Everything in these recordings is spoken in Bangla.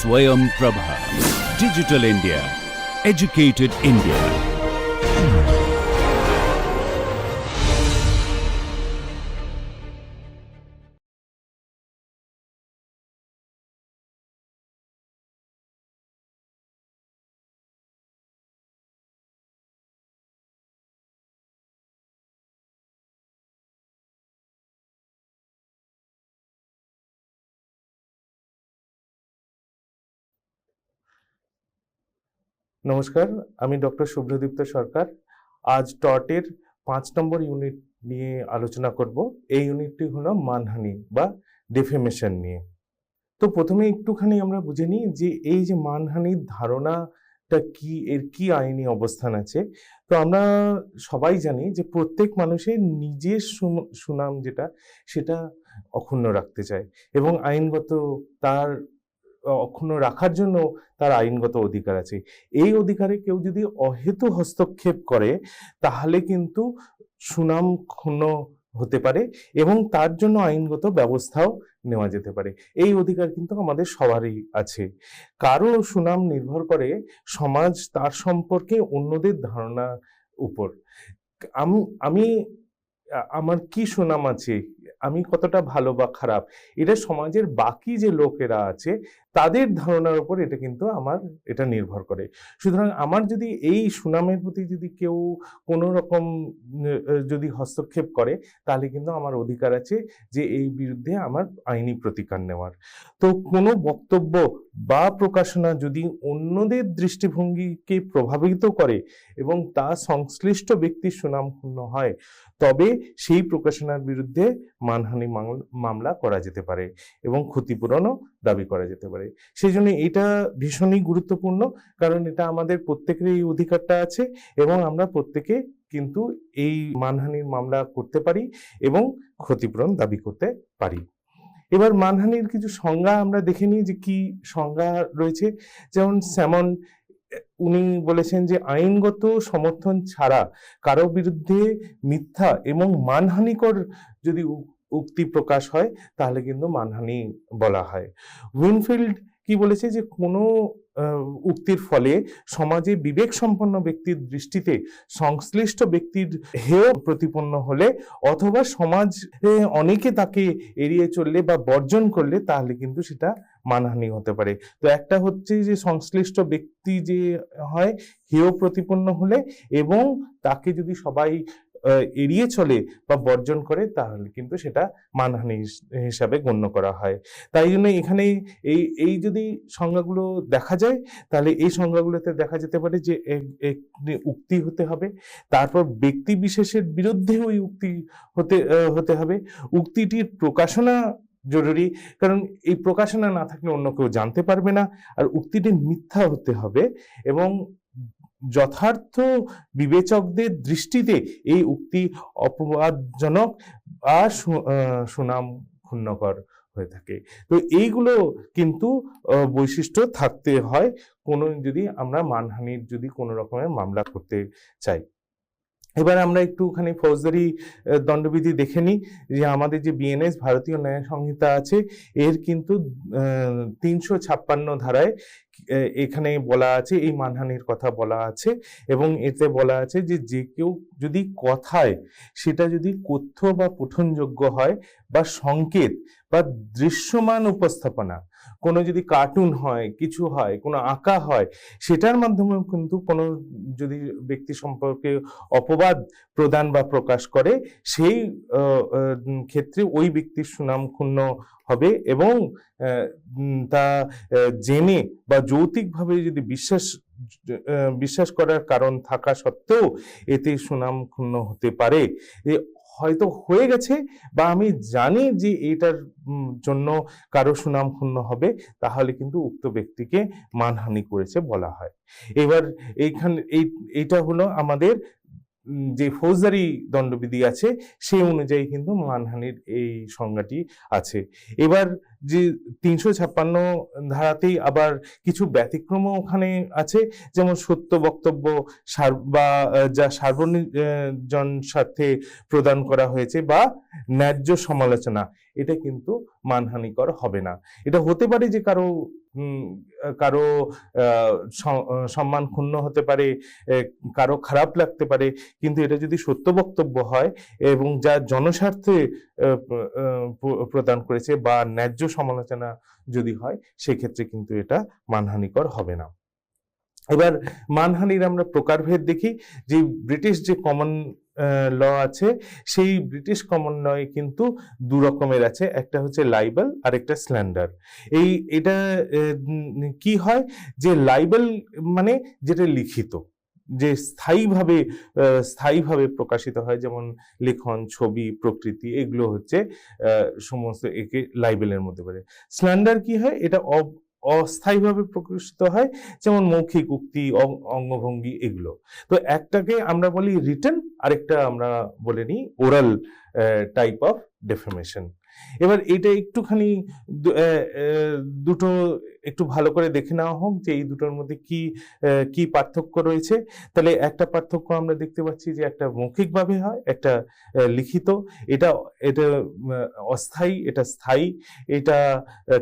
Swayam Prabha. Digital India. Educated India. নমস্কার, আমি ডক্টর শুভ্রদীপ্ত সরকার। আজ টটের 5 নম্বর ইউনিট নিয়ে আলোচনা করব। এই ইউনিটটি হলো মানহানি বা ডেফেমেশন নিয়ে। তো প্রথমে একটুখানি আমরা বুঝে নিই যে এই যে মানহানির ধারণাটা কি, এর কি আইনি অবস্থান আছে। তো আমরা সবাই জানি যে প্রত্যেক মানুষের নিজের সুনাম যেটা, সেটা অক্ষুণ্ণ রাখতে চায় এবং আইনগত তার অক্ষুণ্ণ রাখার জন্য তার আইনগত অধিকার আছে। এই অধিকারে কেউ যদি অহেতু হস্তক্ষেপ করে তাহলে কিন্তু সুনাম ক্ষুণ্ণ হতে পারে এবং তার জন্য আইনগত ব্যবস্থাও নেওয়া যেতে পারে। এই অধিকার কিন্তু আমাদের সবারই আছে। কারো সুনাম নির্ভর করে সমাজ তার সম্পর্কে অন্যদের ধারণার উপর। আমি আমি আমার কি সুনাম আছে, আমি কতটা ভালো বা খারাপ, এটা সমাজের বাকি যে লোকেরা আছে তাদের ধারণার উপর এটা কিন্তু এটা নির্ভর করে। সুতরাং আমার যদি এই সুনামের প্রতি যদি কেউ কোনো রকম যদি হস্তক্ষেপ করে তাহলে কিন্তু আমার অধিকার আছে যে এই বিরুদ্ধে আমার আইনি প্রতিকার নেওয়ার। তো কোনো বক্তব্য বা প্রকাশনা যদি অন্যদের দৃষ্টিভঙ্গিকে প্রভাবিত করে এবং তা সংশ্লিষ্ট ব্যক্তির সুনাম ক্ষুণ্ণ হয়, তবে সেই প্রকাশনার বিরুদ্ধে মানহানি মামলা করা যেতে পারে এবং ক্ষতিপূরণও দাবি করা যেতে পারে। সেই জন্য এটা ভীষণই গুরুত্বপূর্ণ, কারণ এটা আমাদের প্রত্যেকের এই অধিকারটা আছে এবং আমরা প্রত্যেকে কিন্তু এই মানহানির মামলা করতে পারি এবং ক্ষতিপূরণ দাবি করতে পারি। এবার মানহানির কিছু সংজ্ঞা আমরা দেখে নিই যে কি সংজ্ঞা রয়েছে। যেমন স্যামন উনি বলেছেন যে আইনগত সমর্থন ছাড়া কারো বিরুদ্ধে মিথ্যা এবং মানহানিকর যদি উক্তি প্রকাশ হয় তাহলে কিন্তু মানহানি বলা হয়। উইনফিল্ড কি বলেছে যে কোনো উক্তির ফলে সমাজে বিবেক সম্পন্ন ব্যক্তির দৃষ্টিতে সংশ্লিষ্ট ব্যক্তির হেয় প্রতিপন্ন হলে অথবা সমাজে অনেকে তাকে এড়িয়ে চললে বা বর্জন করলে তাহলে কিন্তু সেটা মানহানি হতে পারে। তো একটা হচ্ছে যে সংশ্লিষ্ট ব্যক্তি যে হয় হেয় প্রতিপন্ন হলে, এবং তাকে যদি সবাই এড়িয়ে চলে বা বর্জন করে তাহলে কিন্তু সেটা মানহানি হিসাবে গণ্য করা হয়। তাই জন্য এখানে এই যদি সংজ্ঞাগুলো দেখা যায় তাহলে এই সংজ্ঞাগুলোতে দেখা যেতে পারে যে উক্তি হতে হবে, তারপর ব্যক্তি বিশেষের বিরুদ্ধে ওই উক্তি হতে হবে, উক্তিটির প্রকাশনা জরুরি, কারণ এই প্রকাশনা না থাকলে অন্য কেউ জানতে পারবে না, আর উক্তিটি মিথ্যা হতে হবে এবং যথার্থ বিবেচকদের দৃষ্টিতে এই উক্তি অপবাদজনক বা সুনাম ক্ষুণ্ণকর হয়ে থাকে। তো এইগুলো কিন্তু বৈশিষ্ট্য থাকতে হয় কোনো যদি আমরা মানহানির যদি কোনো রকমের মামলা করতে চাই। এবার আমরা একটুখানি ফৌজদারি দণ্ডবিধি দেখে নিই যে আমাদের যে বিএনএস ভারতীয় ন্যায় সংহিতা আছে এর কিন্তু 356 ধারায় এখানে বলা আছে, এই মানহানির কথা বলা আছে এবং এতে বলা আছে যে যে কেউ যদি কথায় সেটা যদি কথ্য বা পঠনযোগ্য হয় বা সংকেত বা দৃশ্যমান উপস্থাপনা, কোনো যদি কার্টুন হয়, কিছু হয়, কোনো আঁকা হয়, সেটার মাধ্যমেও কিন্তু কোনো যদি ব্যক্তি সম্পর্কে অপবাদ প্রদান বা প্রকাশ করে সেই ক্ষেত্রে ওই ব্যক্তির সুনাম ক্ষুণ্ণ হবে এবং তা জেনে বা যৌক্তিকভাবে যদি বিশ্বাস করার কারণ থাকা সত্ত্বেও এতে সুনাম ক্ষুণ্ণ হতে পারে। হয়তো হয়ে গেছে বা আমি জানি যে এটার জন্য কারো সুনাম ক্ষুণ্ণ হবে, তাহলে কিন্তু উক্ত ব্যক্তিকে মানহানি করেছে বলা হয়। এবার এইটা হলো আমাদের যে ফৌজদারি দণ্ডবিধি আছে সেই অনুযায়ী কিন্তু মানহানির এই সংজ্ঞাটি আছে। এবার যে ৩৫৬ ধারাতেই আবার কিছু ব্যতিক্রমও ওখানে আছে, যেমন সত্য বক্তব্য বা যা সার্বজনীন স্বার্থে প্রদান করা হয়েছে বা ন্যায্য সমালোচনা, এটা কিন্তু মানহানিকর হবে না। এটা হতে পারে যে কারো কারো সম্মান ক্ষুণ্ণ হতে পারে, কারো খারাপ লাগতে পারে, কিন্তু এটা যদি সত্য বক্তব্য হয় এবং যা জনস্বার্থে প্রদান করেছে বা ন্যায্য সমালোচনা যদি হয়, সেক্ষেত্রে কিন্তু এটা মানহানিকর হবে না। এবার মানহানির আমরা প্রকারভেদ দেখি। যে ব্রিটিশ যে কমন ল আছে, সেই ব্রিটিশ কমন লয়ে কিন্তু দু রকমের আছে, একটা হচ্ছে লাইবেল আর একটা স্ল্যান্ডার। এটা কি হয়, যে লাইবেল মানে যেটা লিখিত, যে স্থায়ীভাবে প্রকাশিত হয়, যেমন লেখন, ছবি, প্রকৃতি, এগুলো হচ্ছে সমস্ত একে লাইবেলের মধ্যে পড়ে। স্ল্যান্ডার কি হয়, এটা অস্থায়ীভাবে প্রকাশিত হয়, যেমন মৌখিক উক্তি, অঙ্গভঙ্গি, এগুলো। তো একটাকে আমরা বলি রিটেন, আরেকটা আমরা বলে নিই ওরাল টাইপ অফ ডেফেমেশন। এবার এটা একটুখানি দুটো একটু ভালো করে দেখে নেওয়া হোক যে এই দুটোর মধ্যে কি পার্থক্য রয়েছে। তাহলে একটা পার্থক্য আমরা দেখতে পাচ্ছি যে একটা মৌখিকভাবে হয়, একটা লিখিত। এটা অস্থায়ী, এটা স্থায়ী। এটা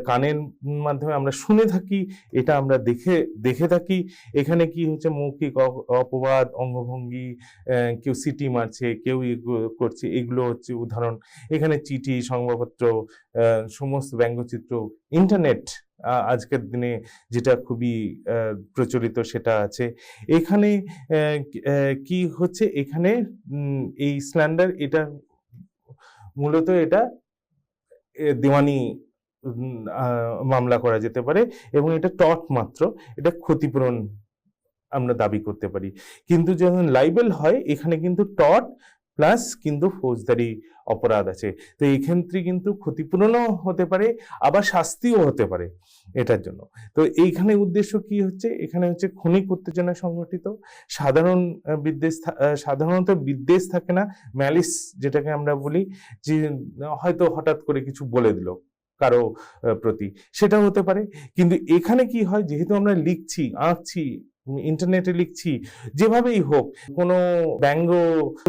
কানের মাধ্যমে আমরা শুনে থাকি, এটা আমরা দেখে থাকি। এখানে কি হচ্ছে, মৌখিক অপবাদ, অঙ্গভঙ্গি, কেউ সিটি মারছে, কেউ করছে, এগুলো হচ্ছে উদাহরণ। এখানে চিঠি, সংবাদপত্র, সমস্ত ব্যঙ্গচিত্র, ইন্টারনেট আজকের দিনে যেটা খুবই প্রচলিত সেটা আছে। এখানে কি হচ্ছে, এখানে এই স্ল্যান্ডার, এটা মূলত এটা দেওয়ানি মামলা করা যেতে পারে এবং এটা টর্ট মাত্র, এটা ক্ষতিপূরণ আমরা দাবি করতে পারি। কিন্তু যখন লাইবেল হয়, এখানে কিন্তু টর্ট প্লাস কিন্তু ফৌজদারি অপরাধ আছে। তো এই ক্ষেত্রে কিন্তু ক্ষতিপূরণও হতে পারে, আবার শাস্তিও হতে পারে এটার জন্য। তো এইখানে উদ্দেশ্য কি হচ্ছে, এখানে হচ্ছে ক্ষণিক উত্তেজনা সংঘটিত, সাধারণত বিদ্বেষ থাকে না, ম্যালিস যেটাকে আমরা বলি, যে হয়তো হঠাৎ করে কিছু বলে দিল কারো প্রতি, সেটা হতে পারে। কিন্তু এখানে কি হয়, যেহেতু আমরা লিখছি, আঁকছি, ইন্টারনেটে লিখছি, যেভাবেই হোক, কোনো ব্যঙ্গ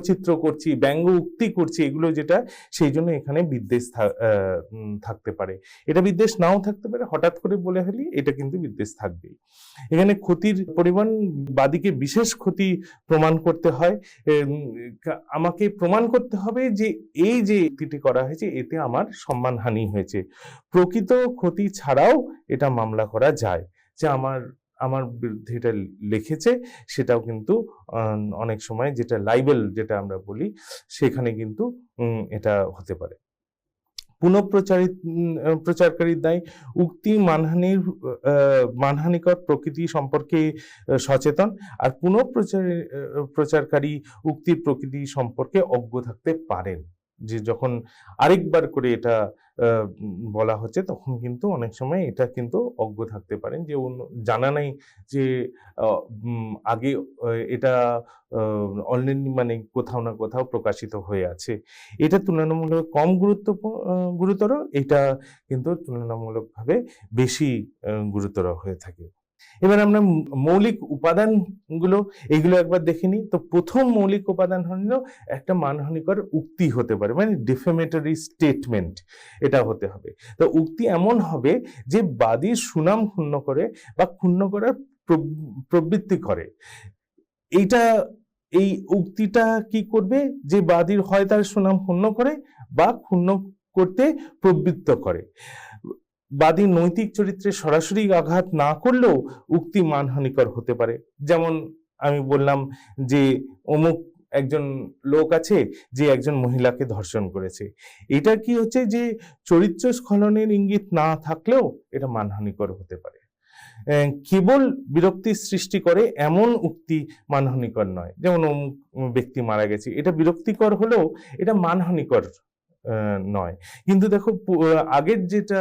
চিত্র করছি, ব্যঙ্গ উক্তি করছি, এগুলো যেটা, সেই জন্য এখানে বিদ্বেষ থাকতে পারে। এটা বিদ্বেষ নাও থাকতে পারে, হঠাৎ করে বলে ফেলি, এটা কিন্তু বিদ্বেষ থাকবেই। এখানে ক্ষতির পরিমাণ, বাদীকে বিশেষ ক্ষতি প্রমাণ করতে হয়। আমাকে প্রমাণ করতে হবে যে এই যে উক্তিটি করা হয়েছে, এতে আমার সম্মানহানি হয়েছে। প্রকৃত ক্ষতি ছাড়াও এটা মামলা করা যায়, যে আমার বিরুদ্ধে এটা লিখেছে, সেটাও কিন্তু অনেক সময় যেটা লাইবেল যেটা আমরা বলি, সেখানে কিন্তু এটা হতে পারে। প্রচারকারীর দায়, উক্তি মানহানিকর প্রকৃতি সম্পর্কে সচেতন, আর প্রচারকারী উক্তির প্রকৃতি সম্পর্কে অজ্ঞ থাকতে পারেন। যে যখন আরেকবার করে এটা বলা হচ্ছে, তখন কিন্তু অনেক সময় এটা কিন্তু অজ্ঞ থাকতে পারেন, যে জানা নাই যে আগে এটা অলরেডি মানে কোথাও না কোথাও প্রকাশিত হয়ে আছে। এটা তুলনামূলক কম গুরুতর, এটা কিন্তু তুলনামূলকভাবে বেশি গুরুতর হয়ে থাকে। এবার আমরা মৌলিক উপাদানগুলো এগুলো একবার দেখে নিই। তো প্রথম মৌলিক উপাদান হলো একটা মানহানিকর উক্তি হতে পারে, মানে ডিফেমেটরি স্টেটমেন্ট, এটা হতে হবে। তো উক্তি এমন হবে যে বাদীর সুনাম ক্ষুণ্ণ করে বা ক্ষুণ্ণ করার প্রবৃত্তি করে। এই উক্তিটা কি করবে, যে বাদীর হয় তার সুনাম ক্ষুণ্ণ করে বা ক্ষুণ্ণ করতে প্রবৃত্ত করে। বাদীর নৈতিক চরিত্রে সরাসরি আঘাত না করলেও উক্তি মানহানিকর হতে পারে। যেমন আমি বললাম যে অমুক একজন লোক আছে যে একজন মহিলাকে ধর্ষণ করেছে, এটা কি হচ্ছে, যে চরিত্র স্খলনের ইঙ্গিত না থাকলেও এটা মানহানিকর হতে পারে। কেবল বিরক্তির সৃষ্টি করে এমন উক্তি মানহানিকর নয়। যেমন অমুক ব্যক্তি মারা গেছে, এটা বিরক্তিকর হলেও এটা মানহানিকর নয়। কিন্তু দেখো আগের যেটা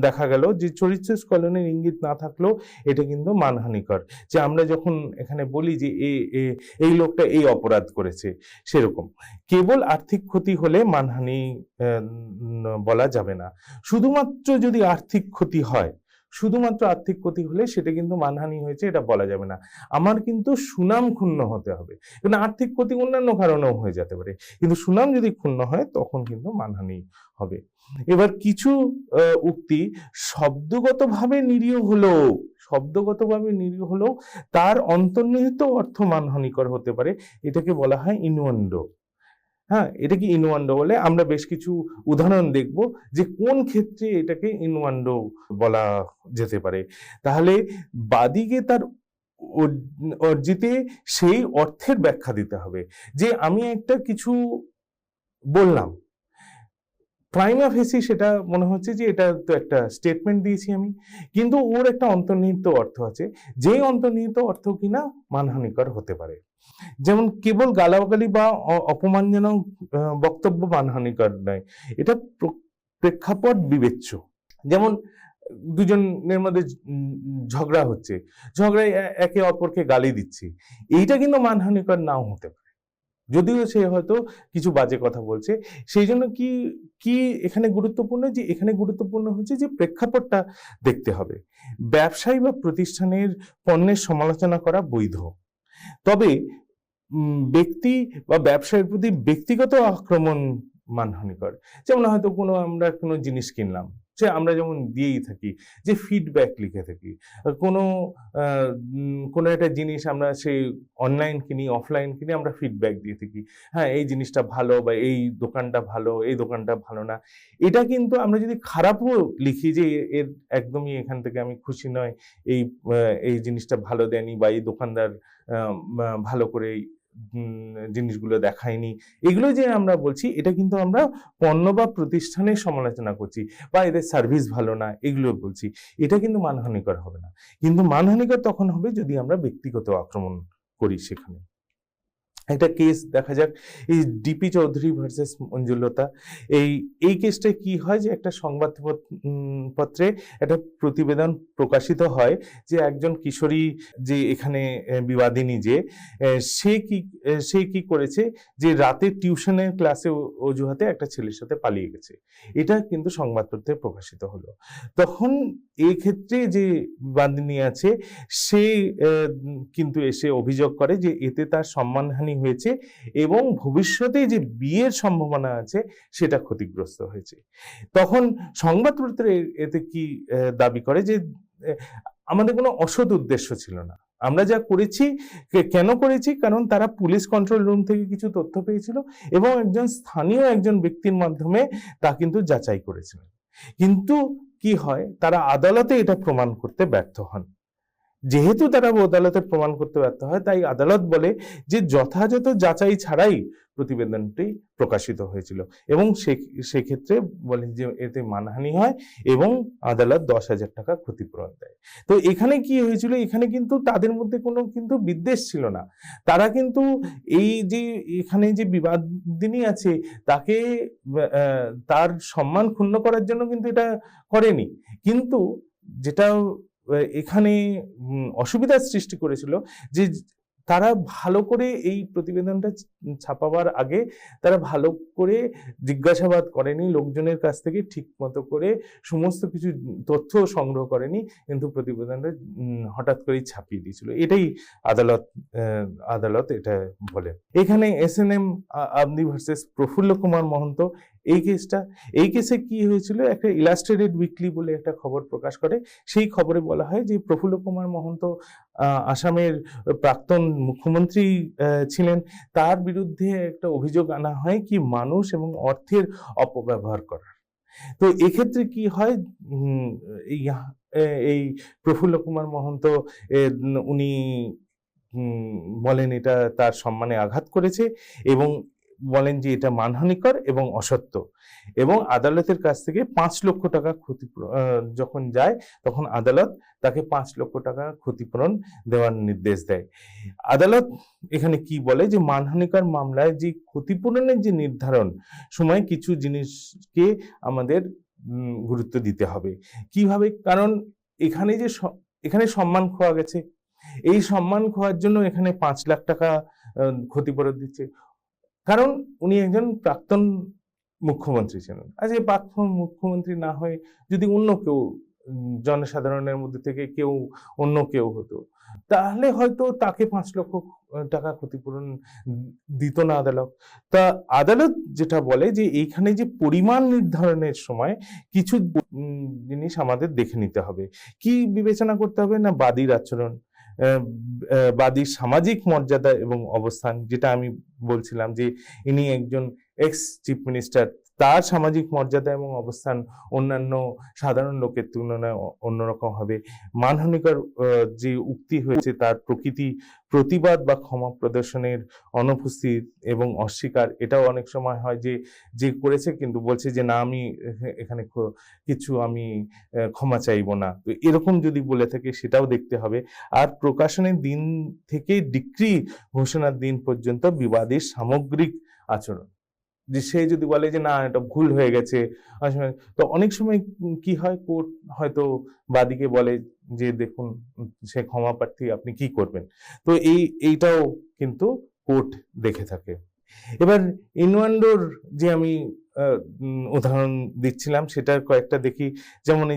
দেখা গেল যে চরিত্র স্খলনের ইঙ্গিত না থাকলেও এটা কিন্তু মানহানিকর, যে আমরা যখন এখানে বলি যে এই লোকটা এই অপরাধ করেছে, সেরকম কেবল আর্থিক ক্ষতি হলে মানহানি বলা যাবে না। শুধুমাত্র যদি আর্থিক ক্ষতি হয়, শুধুমাত্র আর্থিক ক্ষতি হলে সেটা কিন্তু মানহানি হয়েছে এটা বলা যাবে না। আমার কিন্তু সুনাম ক্ষুণ্ণ হতে হবে, কারণ আর্থিক ক্ষতি অন্যান্য কারণেও হয়ে যেতে পারে, কিন্তু সুনাম যদি ক্ষুণ্ণ হয় তখন কিন্তু মানহানি হবে। এবার কিছু উক্তি শব্দগতভাবে নিরীহ হলেও তার অন্তর্নিহিত অর্থ মানহানিকর হতে পারে, এটাকে বলা হয় ইনুয়ান্ডো। হ্যাঁ, এটা কি ইনুয়ান্ডো বলে? আমরা বেশ কিছু উদাহরণ দেখব যে কোন ক্ষেত্রে এটাকে ইনুয়ান্ডো বলা যেতে পারে। তাহলে বাদীকে তার অর্জিতে সেই অর্থের ব্যাখ্যা দিতে হবে, যে আমি একটা কিছু বললাম, প্রাইমা ফেসি সেটা মনে হচ্ছে যে এটা তো একটা স্টেটমেন্ট দিয়েছি আমি, কিন্তু ওর একটা অন্তর্নিহিত অর্থ আছে, যেই অন্তর্নিহিত অর্থ কিনা মানহানিকর হতে পারে। যেমন কেবল গালাগালি বা অপমানজনক বক্তব্য মানহানিকর নয়, এটা প্রেক্ষাপট বিবেচ্য। যেমন দুজনের মধ্যে ঝগড়া হচ্ছে, ঝগড়ায় একে অপরকে গালি দিচ্ছে, এইটা কিন্তু মানহানিকর নাও হতে পারে, যদিও সে হয়তো কিছু বাজে কথা বলছে। সেই জন্য কি কি এখানে গুরুত্বপূর্ণ, যে এখানে গুরুত্বপূর্ণ হচ্ছে যে প্রেক্ষাপটটা দেখতে হবে। ব্যবসায়ী বা প্রতিষ্ঠানের পণ্যের সমালোচনা করা বৈধ, তবে ব্যক্তি বা ব্যবসায়ের প্রতি ব্যক্তিগত আক্রমণ মানহানিকর। যেমন হয়তো আমরা কোনো জিনিস কিনলাম, সে আমরা যেমন দিয়েই থাকি যে ফিডব্যাক লিখে থাকি, কোনো একটা জিনিস আমরা সেই অনলাইন কিনি অফলাইন কিনি, আমরা ফিডব্যাক দিয়ে থাকি, হ্যাঁ এই জিনিসটা ভালো বা এই দোকানটা ভালো, এই দোকানটা ভালো না। এটা কিন্তু আমরা যদি খারাপও লিখি যে এর একদমই এখান থেকে আমি খুশি নয়, এই জিনিসটা ভালো দেয়নি বা এই দোকানদার ভালো করে জিনিসগুলো দেখায়নি, এগুলো যে আমরা বলছি এটা কিন্তু আমরা পণ্য বা প্রতিষ্ঠানের সমালোচনা করছি, বা এদের সার্ভিস ভালো না এগুলো বলছি, এটা কিন্তু মানহানিকর হবে না। কিন্তু মানহানিকর তখন হবে যদি আমরা ব্যক্তিগত আক্রমণ করি। সেখানে একটা কেস দেখা যাক, এই ডিপি চৌধুরী ভার্সেস মঞ্জুলতা। এই কেসটা কি হয়, যে একটা সংবাদপত্রে একটা প্রতিবেদন প্রকাশিত হয় যে একজন কিশোরী, যে এখানে বিবাদিনী, যে সে কি করেছে, যে রাতে টিউশনের ক্লাসে অজুহাতে একটা ছেলের সাথে পালিয়ে গেছে। এটা কিন্তু সংবাদপত্রে প্রকাশিত হলো। তখন এই ক্ষেত্রে যে বিবাদিনী আছে সে কিন্তু এসে অভিযোগ করে যে এতে তার সম্মানহানি হয়েছে এবং ভবিষ্যতে যে বিয়ের সম্ভাবনা আছে সেটা ক্ষতিগ্রস্ত হয়েছে। তখন সংবাদপত্রে এতে কি দাবি করে, যে আমাদের কোনো অসৎ উদ্দেশ্য ছিল না, আমরা যা করেছি কেন করেছি, কারণ তারা পুলিশ কন্ট্রোল রুম থেকে কিছু তথ্য পেয়েছিল এবং স্থানীয় একজন ব্যক্তির মাধ্যমে তা কিন্তু যাচাই করেছিলেন। কিন্তু কি হয়, তারা আদালতে এটা প্রমাণ করতে ব্যর্থ হন। যেহেতু তারা আদালতে প্রমাণ করতে ব্যর্থ হয়, তাই আদালত বলে যে যথাযথ যাচাই ছাড়াই প্রতিবেদনটি প্রকাশিত হয়েছিল, এবং সেক্ষেত্রে বলেন যে এতে মানহানি হয় এবং আদালত 10,000 টাকা ক্ষতিপূরণ দেয়। তো এখানে কি হয়েছিল, এখানে কিন্তু তাদের মধ্যে কোনো কিন্তু বিদ্বেষ ছিল না, তারা কিন্তু এই যে এখানে যে বিবাদিনী আছে তাকে তার সম্মান ক্ষুণ্ণ করার জন্য কিন্তু এটা করেনি। কিন্তু যেটা এখানে অসুবিধার সৃষ্টি করেছিল, যে তারা ভালো করে এই প্রতিবেদনটা ছাপাবার আগে তারা ভালো করে জিজ্ঞাসাবাদ করেনি, লোকজনের কাছ থেকে ঠিক মতো করে সমস্ত কিছু তথ্য সংগ্রহ করেনি, কিন্তু প্রতিবেদনটা হঠাৎ করেই ছাপিয়ে দিয়েছিল। এটাই আদালত এটা বলে। এখানে SNM আবনি ভার্সেস প্রফুল্ল কুমার মহন্ত, এই কেসে কি হয়েছিল, একটা ইলাস্ট্রেটেড উইকলি বলে একটা খবর প্রকাশ করে, সেই খবরে বলা হয় যে প্রফুল্ল কুমার মহন্ত আসামের প্রাক্তন মুখ্যমন্ত্রী ছিলেন, তার বিরুদ্ধে একটা অভিযোগ আনা হয় কি মানুষ এবং অর্থের অপব্যবহার করার। তো এক্ষেত্রে কি হয়, এই প্রফুল্ল কুমার মহন্ত উনি বলেন এটা তার সম্মানে আঘাত করেছে এবং বলেন যে এটা মানহানিকর এবং অসত্য, এবং আদালতের কাছ থেকে 5 লক্ষ টাকা ক্ষতিপূরণ যখন যায় তখন আদালত তাকে 5 লক্ষ টাকা ক্ষতিপূরণ দেওয়ার নির্দেশ দেয়। আদালত এখানে কি বলে যে মানহানিকর মামলায় যে ক্ষতিপূরণের যে নির্ধারণ সময় কিছু জিনিসকে আমাদের গুরুত্ব দিতে হবে। কিভাবে? কারণ এখানে সম্মান খোয়া গেছে, এই সম্মান খোয়ার জন্য এখানে 5 লাখ টাকা ক্ষতিপূরণ দিচ্ছে। কারণ উনি একজন প্রাক্তন মুখ্যমন্ত্রী ছিলেন। আজকে প্রাক্তন মুখ্যমন্ত্রী না হয়ে যদি অন্য কেউ জনসাধারণের মধ্যে থেকে অন্য কেউ হতো, তাহলে হয়তো তাকে 5 লক্ষ টাকা ক্ষতিপূরণ দিত না আদালত। তা আদালত যেটা বলে যে এইখানে যে পরিমাণ নির্ধারণের সময় কিছু জিনিস আমাদের দেখে নিতে হবে। কি বিবেচনা করতে হবে? না বাদীর আচরণ, বাদীর সামাজিক মর্যাদা এবং অবস্থান, যেটা আমি বলছিলাম যে ইনি একজন এক্স চিফ মিনিস্টার, তার সামাজিক মর্যাদা এবং অবস্থান অন্যান্য সাধারণ লোকের তুলনায় অন্যরকম হবে। মানহানিকর যে উক্তি হয়েছে তার প্রকৃতি, প্রতিবাদ বা ক্ষমা প্রদর্শনের অনুপস্থিত এবং অস্বীকার, এটাও অনেক সময় হয় যে করেছে কিন্তু বলছে যে না, আমি এখানে কিছু আমি ক্ষমা চাইবো না। তো এরকম যদি বলে থাকে সেটাও দেখতে হবে। আর প্রকাশনের দিন থেকে ডিক্রি ঘোষণার দিন পর্যন্ত বিবাদীর সামগ্রিক আচরণ, যে সে যদি বলে যে না এটা ভুল হয়ে গেছে, তো অনেক সময় কি হয়, কোর্ট হয়তো বাদীকে বলে যে দেখুন সে ক্ষমা প্রার্থী, আপনি কি করবেন। তো এইটাও কিন্তু কোর্ট দেখে থাকে। এবার ইনওয়ান্ডোর যে আমি উদাহরণ দিচ্ছিলাম সেটার কয়েকটা দেখি। যেমন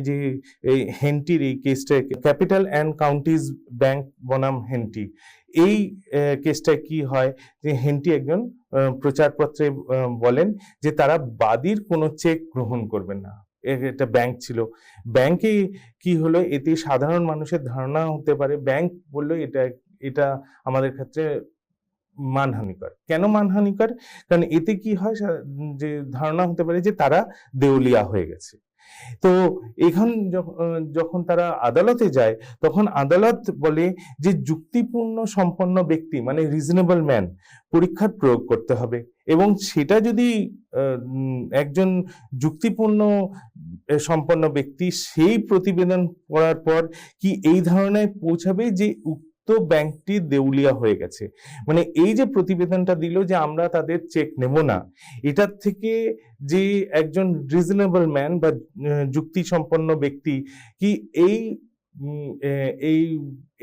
এই হেন্টির এই কেসটা, ক্যাপিটাল অ্যান্ড কাউন্টিজ ব্যাংক বনাম হেন্টি, এই কেসটায় কি হয় যে হেন্টি একজন প্রচারপত্রে বলেন যে তারা বাদীর কোনো চেক গ্রহণ করবেন না। এটা ব্যাংক ছিল, ব্যাংকে কি হলো, এতে সাধারণ মানুষের ধারণা হতে পারে, ব্যাংক বললো এটা আমাদের ক্ষেত্রে মানহানিকর। কেন মানহানিকর? কারণ এতে কি হয়, যে ধারণা হতে পারে যে তারা দেউলিয়া হয়ে গেছে। তো এখন যখন তারা আদালতে যায় তখন আদালত বলে যে যুক্তিপূর্ণ সম্পন্ন ব্যক্তি মানে রিজনেবল ম্যান পরীক্ষার প্রয়োগ করতে হবে, এবং সেটা যদি একজন যুক্তিপূর্ণ সম্পন্ন ব্যক্তি সেই প্রতিবেদন পড়ার পর কি এই ধারণায় পৌঁছাবে যে ব্যাংকটি দেউলিয়া হয়ে গেছে, মানে এই যে প্রতিবেদনটা দিল যে আমরা তাদের চেক নেব না, এটার থেকে যে একজন রিজনেবল ম্যান বা যুক্তি সম্পন্ন ব্যক্তি কি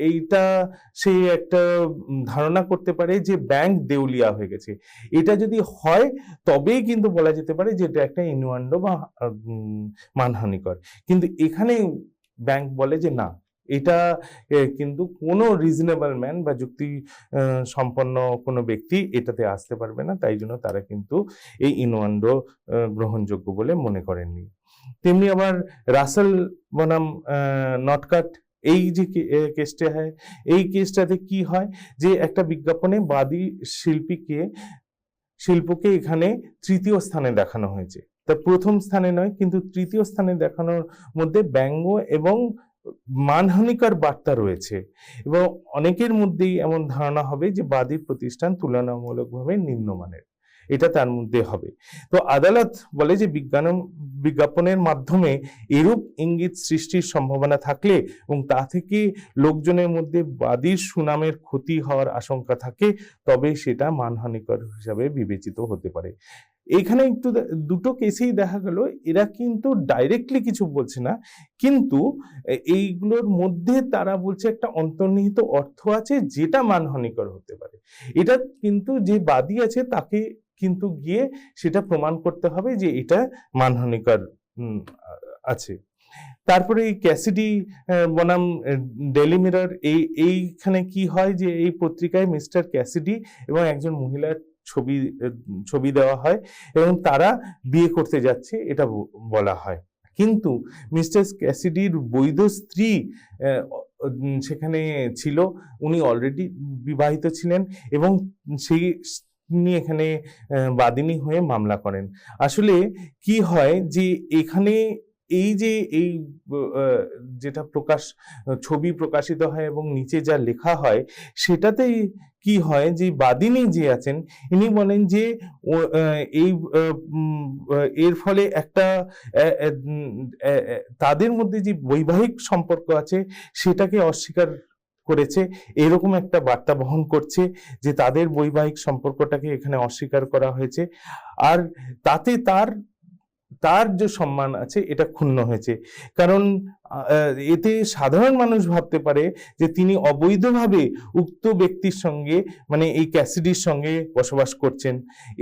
এইটা সে একটা ধারণা করতে পারে যে ব্যাংক দেউলিয়া হয়ে গেছে। এটা যদি হয় তবেই কিন্তু বলা যেতে পারে যে এটা একটা ইনওয়ান্ডো বা মানহানিকর। কিন্তু এখানে ব্যাংক বলে যে না, এটা কিন্তু কোনো রিজনেবল ম্যান বা যুক্তি সম্পন্ন কোনো ব্যক্তি এটাতে আসতে পারবে না, তাই জন্য তারা কিন্তু এই ইনওয়ান্ডো গ্রহণযোগ্য বলে মনে করেননি। তেমনি আবার রাসেল বনাম নটকাট, এই যে কেসটা হয়, এই কেসটাতে কি হয় যে একটা বিজ্ঞাপনে বাদী শিল্পকে এখানে তৃতীয় স্থানে দেখানো হয়েছে। তা প্রথম স্থানে নয় কিন্তু তৃতীয় স্থানে দেখানোর মধ্যে ব্যঙ্গ এবং মানহানিকর বার্তা রয়েছে, এবং অনেকের মধ্যেই এমন ধারণা হবে যে বাদী প্রতিষ্ঠান তুলনামূলকভাবে নিম্নমানের, এটা তার মধ্যে হবে। তো আদালত বলে যে বিজ্ঞাপনের মাধ্যমে এরূপ ইঙ্গিত সৃষ্টির সম্ভাবনা থাকলে এবং তা থেকে লোকজনের মধ্যে বাদীর সুনামের ক্ষতি হওয়ার আশঙ্কা থাকে, তবে সেটা মানহানিকর হিসাবে বিবেচিত হতে পারে। এখানে একটু দুটো কেসেই দেখা গেল এরা কিন্তু ডাইরেক্টলি কিছু বলছে না, কিন্তু এইগুলোর মধ্যে তারা বলছে একটা অন্তর্নিহিত অর্থ আছে যেটা মানহানিকর হতে পারে। এটা কিন্তু যে বাদী আছে তাকে কিন্তু গিয়ে সেটা প্রমাণ করতে হবে যে এটা মানহানিকর আছে। তারপরে এই ক্যাসিডি বনাম ডেইলি মিরর, এইখানে কি হয় যে এই পত্রিকায় মিস্টার ক্যাসিডি এবং একজন মহিলার ছবি দেওয়া হয় এবং তারা বিয়ে করতে যাচ্ছে এটা বলা হয়, কিন্তু মিস্টার ক্যাসিডির বৈধ স্ত্রী সেখানে ছিল, উনি অলরেডি বিবাহিত ছিলেন এবং তিনি এখানে বাদিনী হয়ে মামলা করেন। আসলে কি হয় যে এখানে এই যে এই যেটা ছবি প্রকাশিত হয় এবং নিচে যা লেখা হয়, সেটাতেই কি হয় যে বাদিনী যে আছেন ইনি বলেন যে এই এর ফলে একটা তাদের মধ্যে যে বৈবাহিক সম্পর্ক আছে সেটাকে অস্বীকার করেছে, এরকম একটা বার্তা বহন করছে যে তাদের বৈবাহিক সম্পর্কটাকে এখানে অস্বীকার করা হয়েছে। আর তাতে তার যে সম্মান আছে এটা ক্ষুণ্ণ হয়েছে। কারণ এতে সাধারণ মানুষ ভাবতে পারে যে তিনি অবৈধভাবে উক্ত ব্যক্তির সঙ্গে, মানে এই ক্যাসিডির সঙ্গে বসবাস করছেন,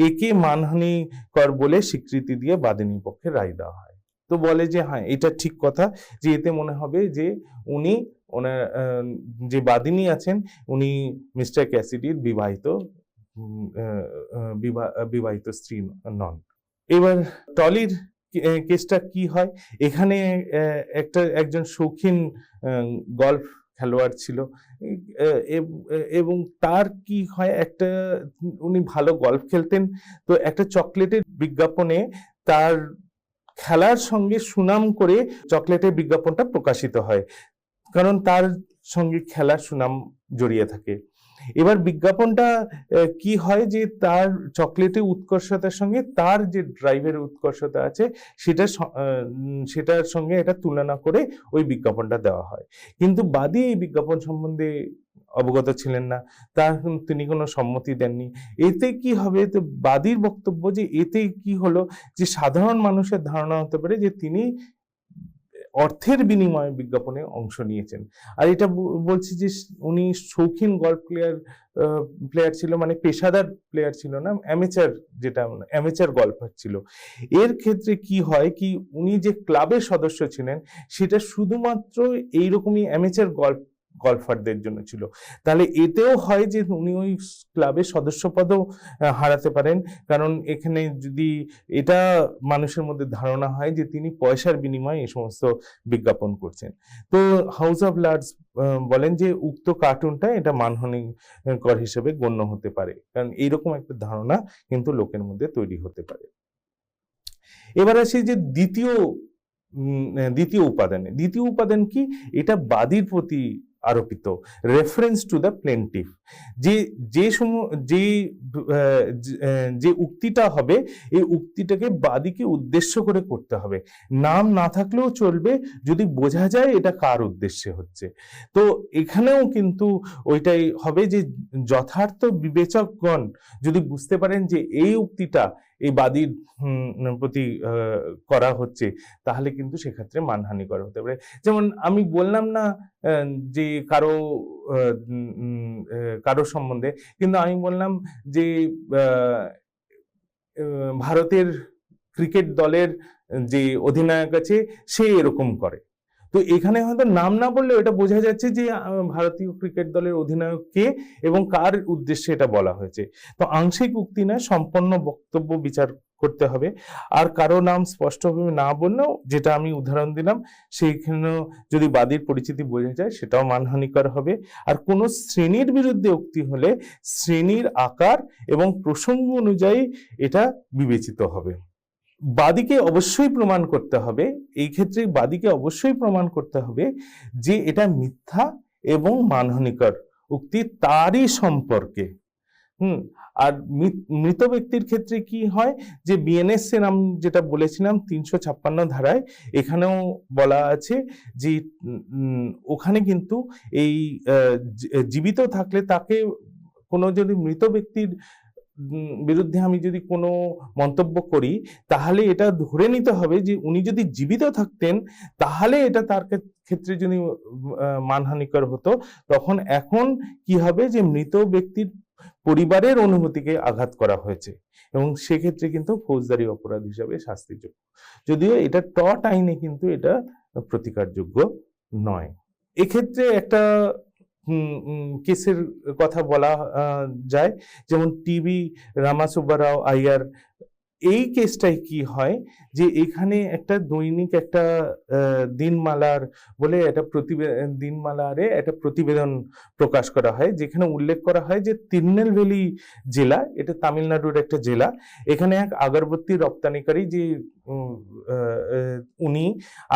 একে মানহানিকর বলে স্বীকৃতি দিয়ে বাদিনী পক্ষে রায় দেওয়া হয়। তো বলে যে হ্যাঁ, এটা ঠিক কথা, যে এতে মনে হবে যে ওনার যে বাদিনী আছেন উনি মিস্টার ক্যাসিডির বিবাহিত স্ত্রী নন। এবার টলির কেসটা কি হয়, এখানে একজন শৌখিন গল্ফ খেলোয়াড় ছিল এবং তার কি হয়, উনি ভালো গল্ফ খেলতেন, তো একটা চকলেটের বিজ্ঞাপনে তার খেলার সঙ্গে সুনাম করে চকলেটের বিজ্ঞাপনটা প্রকাশিত হয়, কারণ তার সঙ্গে খেলার সুনাম জড়িয়ে থাকে। এবার বিজ্ঞাপনটা কি হয় যে তার চকলেটের উৎকর্ষতার সঙ্গে তার যে ড্রাইভের উৎকর্ষতা আছে সেটার সঙ্গে এটা তুলনা করে ওই বিজ্ঞাপনটা দেওয়া হয়। কিন্তু বাদী এই বিজ্ঞাপন সম্বন্ধে অবগত ছিলেন না, তিনি কোনো সম্মতি দেননি। এতে কি হবে, তো বাদীর বক্তব্য যে এতে কি হলো যে সাধারণ মানুষের ধারণা হতে পারে যে তিনি অর্থের বিনিময়ে বিজ্ঞাপনে অংশ নিয়েছেন। আর এটা বলছি যে উনি শৌখিন গল্ফ প্লেয়ার ছিল, মানে পেশাদার প্লেয়ার ছিল না, অ্যামেচার গল্ফার ছিল। এর ক্ষেত্রে কি হয় কি, উনি যে ক্লাবের সদস্য ছিলেন সেটা শুধুমাত্র এইরকমই অ্যামেচার গল্ফারদের জন্য ছিল। তাহলে এতেও হয় যে উনি ওই ক্লাবের সদস্যপদও হারাতে পারেন, কারণ এখানে যদি এটা মানুষের মধ্যে ধারণা হয় যে তিনি পয়সার বিনিময়ে এই সমস্ত বিজ্ঞাপন করছেন। তো হাউস অফ লর্ডস বলেন যে উক্ত কার্টুনটা এটা মানহানিকর হিসেবে গণ্য হতে পারে, কারণ এইরকম একটা ধারণা কিন্তু লোকের মধ্যে তৈরি হতে পারে। এবার আসি যে দ্বিতীয় উপাদান কি, এটা বাদীর প্রতি আরোপিত রেফারেন্স টু দ্য প্লেন্টিফ, যে উক্তিটা হবে এই উক্তিটাকে বাদীকে উদ্দেশ্য করে করতে হবে, নাম না থাকলেও চলবে যদি বোঝা যায় এটা কার উদ্দেশ্যে হচ্ছে। তো এখানেও কিন্তু ওইটাই হবে যে যথার্থ বিবেচকগণ যদি বুঝতে পারেন যে এই উক্তিটা এই বাদীর প্রতি করা হচ্ছে, তাহলে কিন্তু সেক্ষেত্রে মানহানিকর হতে পারে। যেমন আমি বললাম না যে কারো সম্বন্ধে, কিন্তু আমি বললাম যে ভারতের ক্রিকেট দলের যে অধিনায়ক আছে সে এরকম করে, তো এখানে হয়তো নাম না বললেও এটা বোঝা যাচ্ছে যে ভারতীয় ক্রিকেট দলের অধিনায়ক কে এবং কার উদ্দেশ্যে এটা বলা হয়েছে। তো আংশিক উক্তি নয়, সম্পন্ন বক্তব্য বিচার করতে হবে। আর কারো নাম স্পষ্টভাবে না বললেও, যেটা আমি উদাহরণ দিলাম, সেইখানেও যদি বাদীর পরিচিতি বোঝা যায় সেটাও মানহানিকর হবে। আর কোনো শ্রেণীর বিরুদ্ধে উক্তি হলে শ্রেণীর আকার এবং প্রসঙ্গ অনুযায়ী এটা বিবেচিত হবে। বাদীকে অবশ্যই প্রমাণ করতে হবে, এই ক্ষেত্রে বাদীকে অবশ্যই প্রমাণ করতে হবে যে এটা মিথ্যা এবং মানহানিকর উক্তি তারই সম্পর্কে। আর মৃত ব্যক্তির ক্ষেত্রে কি হয় যে বিএনএস এর নাম যেটা বলেছিলাম 356 ধারায় এখানেও বলা আছে যে ওখানে কিন্তু এই জীবিত থাকলে তাকে কোনো যদি মৃত ব্যক্তির বিরুদ্ধে আমি যদি কোনো মন্তব্য করি, তাহলে এটা ধরে নিতে হবে যে উনি যদি জীবিত থাকতেন তাহলে এটা তার ক্ষেত্রে যদি মানহানিকর হতো, তখন এখন কি হবে যে মৃত ব্যক্তির পরিবারের অনুভূতিকে আঘাত করা হয়েছে এবং সেক্ষেত্রে কিন্তু ফৌজদারি অপরাধ হিসাবে শাস্তিযোগ্য, যদিও এটা টর্ট আইনে কিন্তু এটা প্রতিকারযোগ্য নয়। এক্ষেত্রে একটা কেসের কথা বলা যায়, যেমন টিবি রামাসুব্বা রাও আইয়ার, এই কেসটাই কি হয় যে এখানে একটা দৈনিক একটা দিনমালার বলে একটা দিনমালারে একটা প্রতিবেদন প্রকাশ করা হয়, যেখানে উল্লেখ করা হয় যে তিরুনেলভেলি জেলা, এটা তামিলনাড়ুর একটা জেলা, এখানে এক আগরবাতি রপ্তানিকারী যে উনি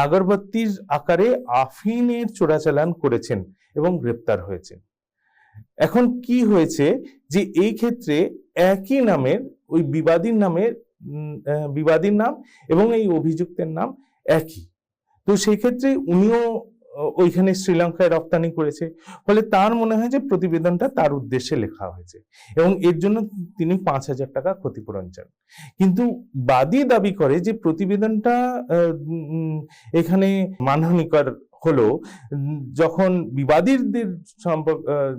আগরবাতির আকারে আফিনের চোরাচালান করেছেন এবং গ্রেপ্তার হয়েছেন। এখন কি হয়েছে যে এই ক্ষেত্রে একই নামের ওই বিবাদীর নাম এবং এই অভিযুক্তের নাম একই, তো সেই ক্ষেত্রে উনিও ওইখানে শ্রীলঙ্কায় রপ্তানি করেছে, ফলে তার মনে হয় যে প্রতিবেদনটা তার উদ্দেশ্যে লেখা হয়েছে এবং এর জন্য তিনি 5,000 টাকা ক্ষতিপূরণ চান। কিন্তু বাদী দাবি করে যে প্রতিবেদনটা এখানে মানহানিকর হলো যখন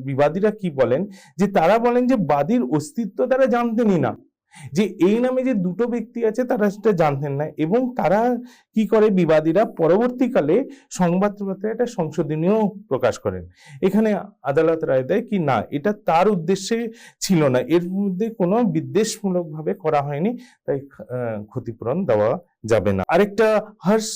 বিবাদীরা কি বলেন যে তারা বলেন যে বাদীর অস্তিত্ব তারা জানতেনই না, যে এই নামে যে দুটো ব্যক্তি আছে তারা সেটা জানতেন না, এবং তারা কি করে বিবাদীরা পরবর্তীকালে সংবাদপত্রে একটা সংশোধনীয় প্রকাশ করেন। এখানে আদালত রায় দেয় কি না, এটা তার উদ্দেশ্যে ছিল না, এর মধ্যে কোনো বিদ্বেষমূলক ভাবে করা হয়নি, তাই ক্ষতিপূরণ দেওয়া যাবে না। আরেকটা হর্ষ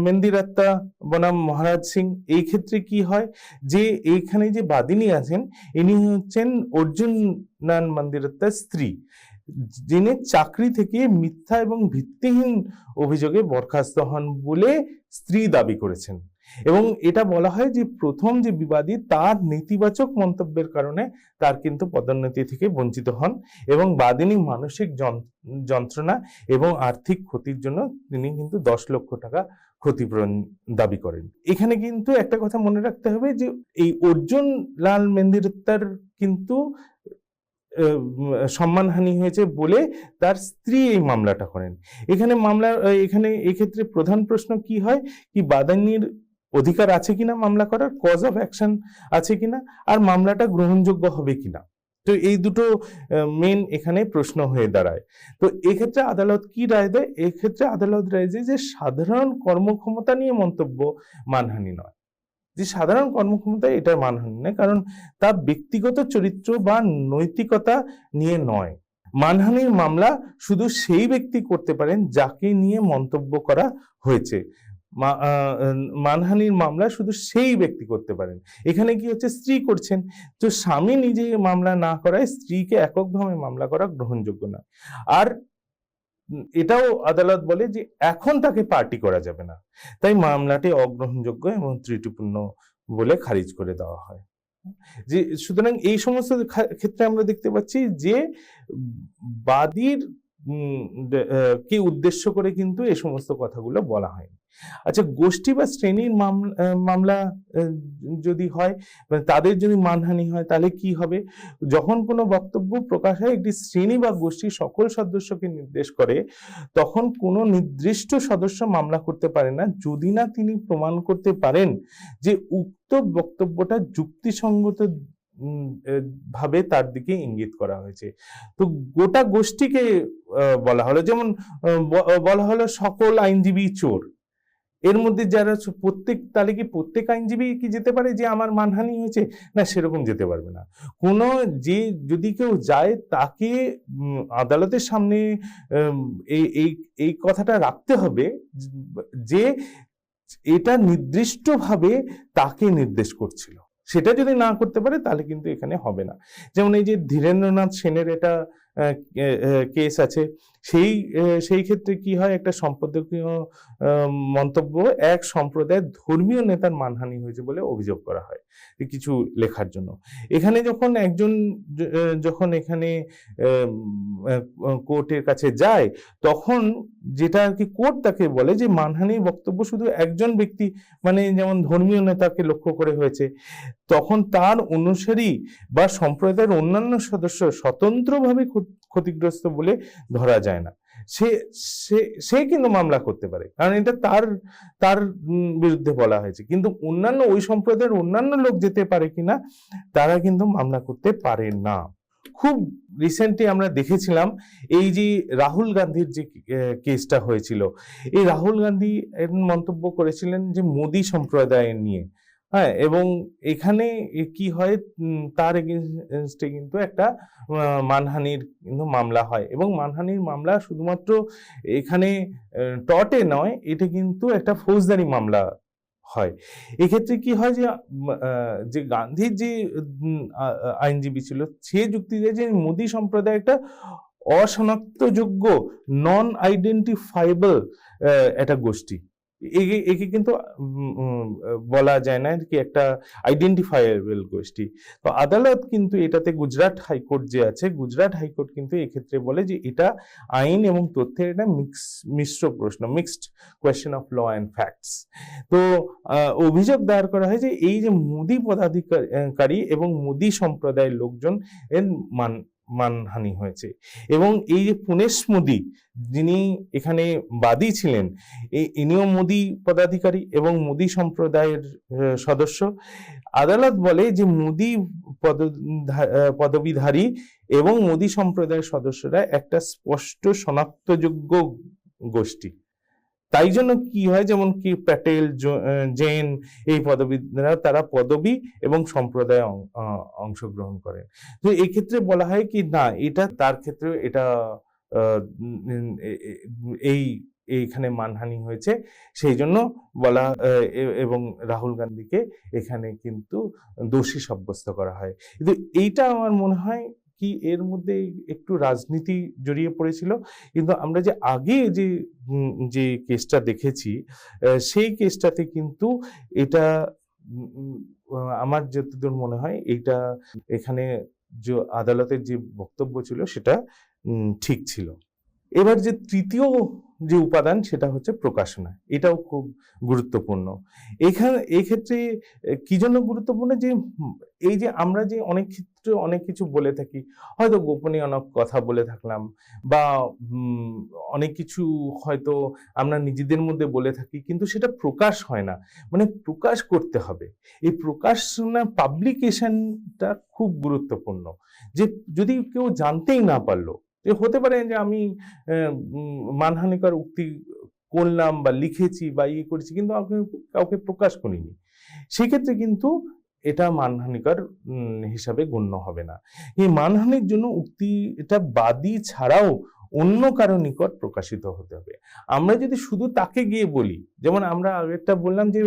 মেন্দিরাত্তা বনাম মহারাজ সিং, এই ক্ষেত্রে কি হয় যে এইখানে যে বাদিনী আছেন ইনি হচ্ছেন অর্জুন নান মন্দিরাত্তার স্ত্রী, যিনি চাকরি থেকে মিথ্যা এবং ভিত্তিহীন অভিযোগে বরখাস্ত হন বলে স্ত্রী দাবি করেছেন, এবং এটা বলা হয় যে প্রথম যে বিবাদী তার নেতিবাচক মন্তব্যের কারণে তার কিন্তু পদোন্নতি থেকে বঞ্চিত হন এবং বাদিনী মানসিক যন্ত্রণা এবং আর্থিক ক্ষতির জন্য তিনি কিন্তু 10 লক্ষ টাকা ক্ষতিপূরণ দাবি করেন। এখানে কিন্তু একটা কথা মনে রাখতে হবে যে এই অর্জুন লাল মেন্দিরাত্তার কিন্তু সম্মানহানি হয়েছে বলে তার স্ত্রী এই মামলাটা করেন। এখানে এক্ষেত্রে প্রধান প্রশ্ন কি হয় কি বাদানির অধিকার আছে কিনা মামলা করার, কজ অফ অ্যাকশন আছে কিনা, আর মামলাটা গ্রহণযোগ্য হবে কিনা, তো এই দুটো মেন এখানে প্রশ্ন হয়ে দাঁড়ায়। তো এক্ষেত্রে আদালত কি রায় দেয়? এক্ষেত্রে আদালত রায় দেয় যে সাধারণ কর্মক্ষমতা নিয়ে মন্তব্য মানহানি নয়, যে সাধারণ কর্মক্ষমতা এটার মানহানি নয়, কারণ তা ব্যক্তিগত চরিত্র বা নৈতিকতা নিয়ে নয়। মানহানির মামলা শুধু সেই ব্যক্তি করতে পারেন যাকে নিয়ে মন্তব্য করা হয়েছে। মানহানির মামলা শুধু সেই ব্যক্তি করতে পারেন। এখানে কি হচ্ছে, স্ত্রী করছেন, তো স্বামী নিজে মামলা না করায় স্ত্রীকে এককভাবে মামলা করা গ্রহণযোগ্য না। আর এটাও আদালত বলে যে এখন তাকে পার্টি করা যাবে না, তাই মামলাটি অগ্রহণযোগ্য এবং ত্রুটিপূর্ণ বলে খারিজ করে দেওয়া হয়। যে সুতরাং এই সমস্ত ক্ষেত্রে আমরা দেখতে পাচ্ছি যে বাদীর কে উদ্দেশ্য করে কিন্তু এই সমস্ত কথাগুলো বলা হয়নি। আচ্ছা, গোষ্ঠী বা শ্রেণীর মামলা যদি হয়, তাদের যদি মানহানি হয়, তাহলে কি হবে? যখন কোনো বক্তব্য প্রকাশ হয় একটি শ্রেণী বা গোষ্ঠীর সকল সদস্যকে নির্দেশ করে, তখন কোনো নির্দিষ্ট সদস্য মামলা করতে পারে না যদি না তিনি প্রমাণ করতে পারেন যে উক্ত বক্তব্যটা যুক্তিসঙ্গত ভাবে তার দিকে ইঙ্গিত করা হয়েছে। তো গোটা গোষ্ঠীকে বলা হলো, যেমন বলা হলো সকল আইনজীবী চোর, এর মধ্যে যারা তাহলে কি প্রত্যেক আইনজীবী কি যেতে পারে যে আমার মানহানি হয়েছে? না, সেরকম যেতে পারবে না। যদি কেউ যায় তাকে আদালতের সামনে এই কথাটা রাখতে হবে যে এটা নির্দিষ্টভাবে তাকে নির্দেশ করছিল। সেটা যদি না করতে পারে তাহলে কিন্তু এখানে হবে না। যেমন এই যে ধীরেন্দ্রনাথ সেনের এটা কেস আছে, সেই ক্ষেত্রে কি হয়, একটা সম্পাদকীয় মন্তব্য এক সম্প্রদায়ের ধর্মীয় নেতার মানহানি হয়েছে বলে অভিযোগ করা হয় কিছু লেখার জন্য। এখানে যখন এখানে কোর্টের কাছে যায়, তখন যেটা আর কি কোর্ট তাকে বলে যে মানহানির বক্তব্য শুধু একজন ব্যক্তি, মানে যেমন ধর্মীয় নেতাকে লক্ষ্য করে হয়েছে, তখন তার অনুসারী বা সম্প্রদায়ের অন্যান্য সদস্য স্বতন্ত্রভাবে ক্ষতিগ্রস্ত বলে ধরা যায় না। সে কিন্তু মামলা করতে পারে, কারণ এটা তার বিরুদ্ধে বলা হয়েছে। কিন্তু ওই সম্প্রদায়ের অন্যান্য লোক যেতে পারে কিনা, তারা কিন্তু মামলা করতে পারে না। খুব রিসেন্টলি আমরা দেখেছিলাম এই যে রাহুল গান্ধীর যে কেসটা হয়েছিল, এই রাহুল গান্ধী মন্তব্য করেছিলেন যে মোদী সম্প্রদায় নিয়ে, হ্যাঁ, এবং এখানে কি হয়, তার এগেনস্টে কিন্তু একটা মানহানির কিন্তু মামলা হয়, এবং মানহানির মামলা শুধুমাত্র এখানে টর্টে নয়, এটা কিন্তু একটা ফৌজদারি মামলা হয়। এক্ষেত্রে কি হয় যে যে গান্ধীর যে আইনজীবী ছিল, সে যুক্তি দেয় যে মোদী সম্প্রদায় একটা অশনাক্তযোগ্য, নন আইডেন্টিফাইবল একটা গোষ্ঠী। একে কিন্তু বলা যায় না কি একটা আইডেন্টিফাইয়েবল গোষ্ঠী। তো আদালত কিন্তু এটাতে, গুজরাট হাইকোর্ট যে আছে, গুজরাট হাইকোর্ট কিন্তু এক্ষেত্রে বলে যে এটা আইন এবং তথ্যের একটা মিশ্র প্রশ্ন, mixed question of law and facts. তো অভিযোগ দায়ের করা হয় যে এই যে মোদী পদাধিকারী এবং মোদী সম্প্রদায়ের লোকজন এর মানহানি হয়েছে, এবং এই যে পুনেশ মোদী যিনি এখানে বাদী ছিলেন, ইনিও মোদী পদাধিকারী এবং মোদী সম্প্রদায়ের সদস্য। আদালত বলে যে মোদী পদবীধারী এবং মোদী সম্প্রদায়ের সদস্যরা একটা স্পষ্ট শনাক্তযোগ্য গোষ্ঠী। তাই জন্য কি হয়, যেমন কি প্যাটেল, জৈন, এই পদবীরা তারা পদবী এবং সম্প্রদায়ে অংশগ্রহণ করেন। তো এক্ষেত্রে বলা হয় কি না, এটা তার ক্ষেত্রে এটা এইখানে মানহানি হয়েছে, সেই জন্য বলা, এবং রাহুল গান্ধীকে এখানে কিন্তু দোষী সাব্যস্ত করা হয়। কিন্তু এইটা আমার মনে হয় কি এর মধ্যে একটু রাজনীতি জড়িয়ে পড়েছিল। কিন্তু আমরা যে আগে যে কেসটা দেখেছি, সেই কেসটাতে কিন্তু এটা আমার যতদূর মনে হয় এইটা এখানে যে আদালতের যে বক্তব্য ছিল সেটা ঠিক ছিল। এবার যে তৃতীয় যে উপাদান সেটা হচ্ছে প্রকাশনা। এটাও খুব গুরুত্বপূর্ণ। এক্ষেত্রে কি জন্য গুরুত্বপূর্ণ, যে এই যে আমরা যে অনেক ক্ষেত্রে অনেক কিছু বলে থাকি, হয়তো গোপনীয় অনেক কথা বলে থাকলাম, বা অনেক কিছু হয়তো আমরা নিজেদের মধ্যে বলে থাকি, কিন্তু সেটা প্রকাশ হয় না, মানে প্রকাশ করতে হবে। এই প্রকাশনা, পাবলিকেশনটা খুব গুরুত্বপূর্ণ। যে যদি কেউ জানতেই না পারলো, যে হতে পারে যে আমি মানহানিকর উক্তি করলাম বা লিখেছি বা ইয়ে করেছি, কিন্তু কাউকে প্রকাশ করিনি, সেক্ষেত্রে কিন্তু এটা মানহানিকর হিসাবে গণ্য হবে না। এই মানহানির জন্য উক্তি এটা বাদী ছাড়াও অন্য কারো নিকট প্রকাশিত হতে হবে। আমরা যদি শুধু তাকে গিয়ে বলি, যেমন আমরা আগেরটা বললাম যে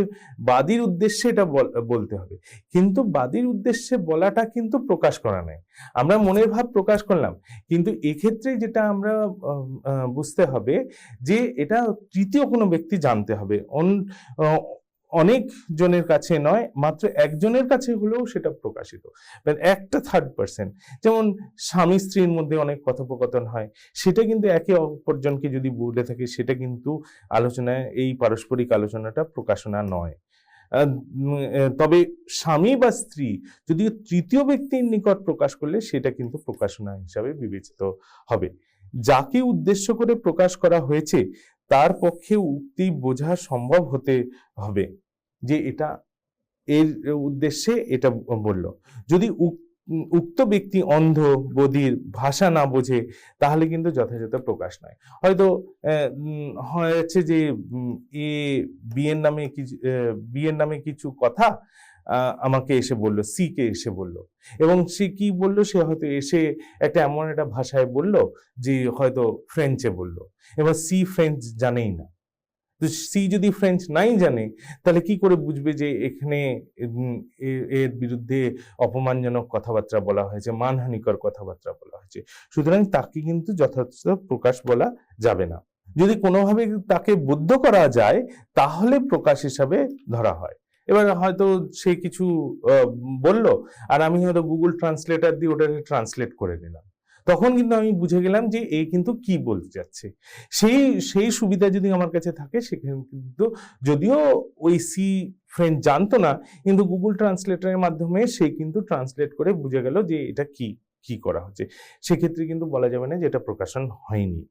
বাদীর উদ্দেশ্যে এটা বলতে হবে, কিন্তু বাদীর উদ্দেশ্যে বলাটা কিন্তু প্রকাশ করা নয়, আমরা মনের ভাব প্রকাশ করলাম। কিন্তু এক্ষেত্রে যেটা আমরা বুঝতে হবে যে এটা তৃতীয় কোনো ব্যক্তি জানতে হবে, অনেক জনের কাছে নয়, মাত্র একজনের কাছে হলেও সেটা প্রকাশিত, একটা থার্ড পার্সন। যেমন স্বামী স্ত্রীর মধ্যে অনেক কথোপকথন হয়, সেটা কিন্তু একে অপরজনকে যদি বলে থাকে, সেটা কিন্তু আলোচনায়, এই পারস্পরিক আলোচনাটা প্রকাশনা নয়। তবে স্বামী বা স্ত্রী যদি তৃতীয় ব্যক্তির নিকট প্রকাশ করলে সেটা কিন্তু প্রকাশনা হিসাবে বিবেচিত হবে। যাকে উদ্দেশ্য করে প্রকাশ করা হয়েছে তার পক্ষে উক্তি বোঝা সম্ভব হতে হবে যে এটা এর উদ্দেশ্যে এটা বলল। যদি উক্ত ব্যক্তি অন্ধ, বধির, ভাষা না বোঝে, তাহলে কিন্তু যথাযথ প্রকাশ নয়। হয়তো হয়েছে যে বিয়ের নামে কিছু কথা আমাকে এসে বলল, সি কে এসে বলল, এবং সে কি বলল, সে হয়তো এসে এমন একটা ভাষায় বলল যে হয়তো ফ্রেঞ্চে বলল, এবার সি ফ্রেঞ্চ জানেই না। তো সি যদি ফ্রেঞ্চ নাই জানে, তাহলে কি করে বুঝবে যে এখানে এর বিরুদ্ধে অপমানজনক কথাবার্তা বলা হয়েছে, মানহানিকর কথাবার্তা বলা হয়েছে? সুতরাং তাকে কিন্তু যথাযথ প্রকাশ বলা যাবে না। যদি কোনোভাবে তাকে বাধ্য করা যায় তাহলে প্রকাশ হিসাবে ধরা হয়। এবার হয়তো সে কিছু বলল, আর আমি হয়তো গুগল ট্রান্সলেটর দিয়ে ওটাকে ট্রান্সলেট করে নিলাম, তখন কিন্তু আমি বুঝে গেলাম যে এই কিন্তু কি বলতে যাচ্ছে। সেই সুবিধা যদি আমার কাছে থাকে, সেখানে কিন্তু যদিও ওই সি ফ্রেঞ্চ জানতো না, কিন্তু গুগল ট্রান্সলেটরের মাধ্যমে সে কিন্তু ট্রান্সলেট করে বুঝে গেল যে এটা কি করা হচ্ছে। সেক্ষেত্রে কিন্তু বলা যাবে না যে এটা প্রকাশন হয়নি।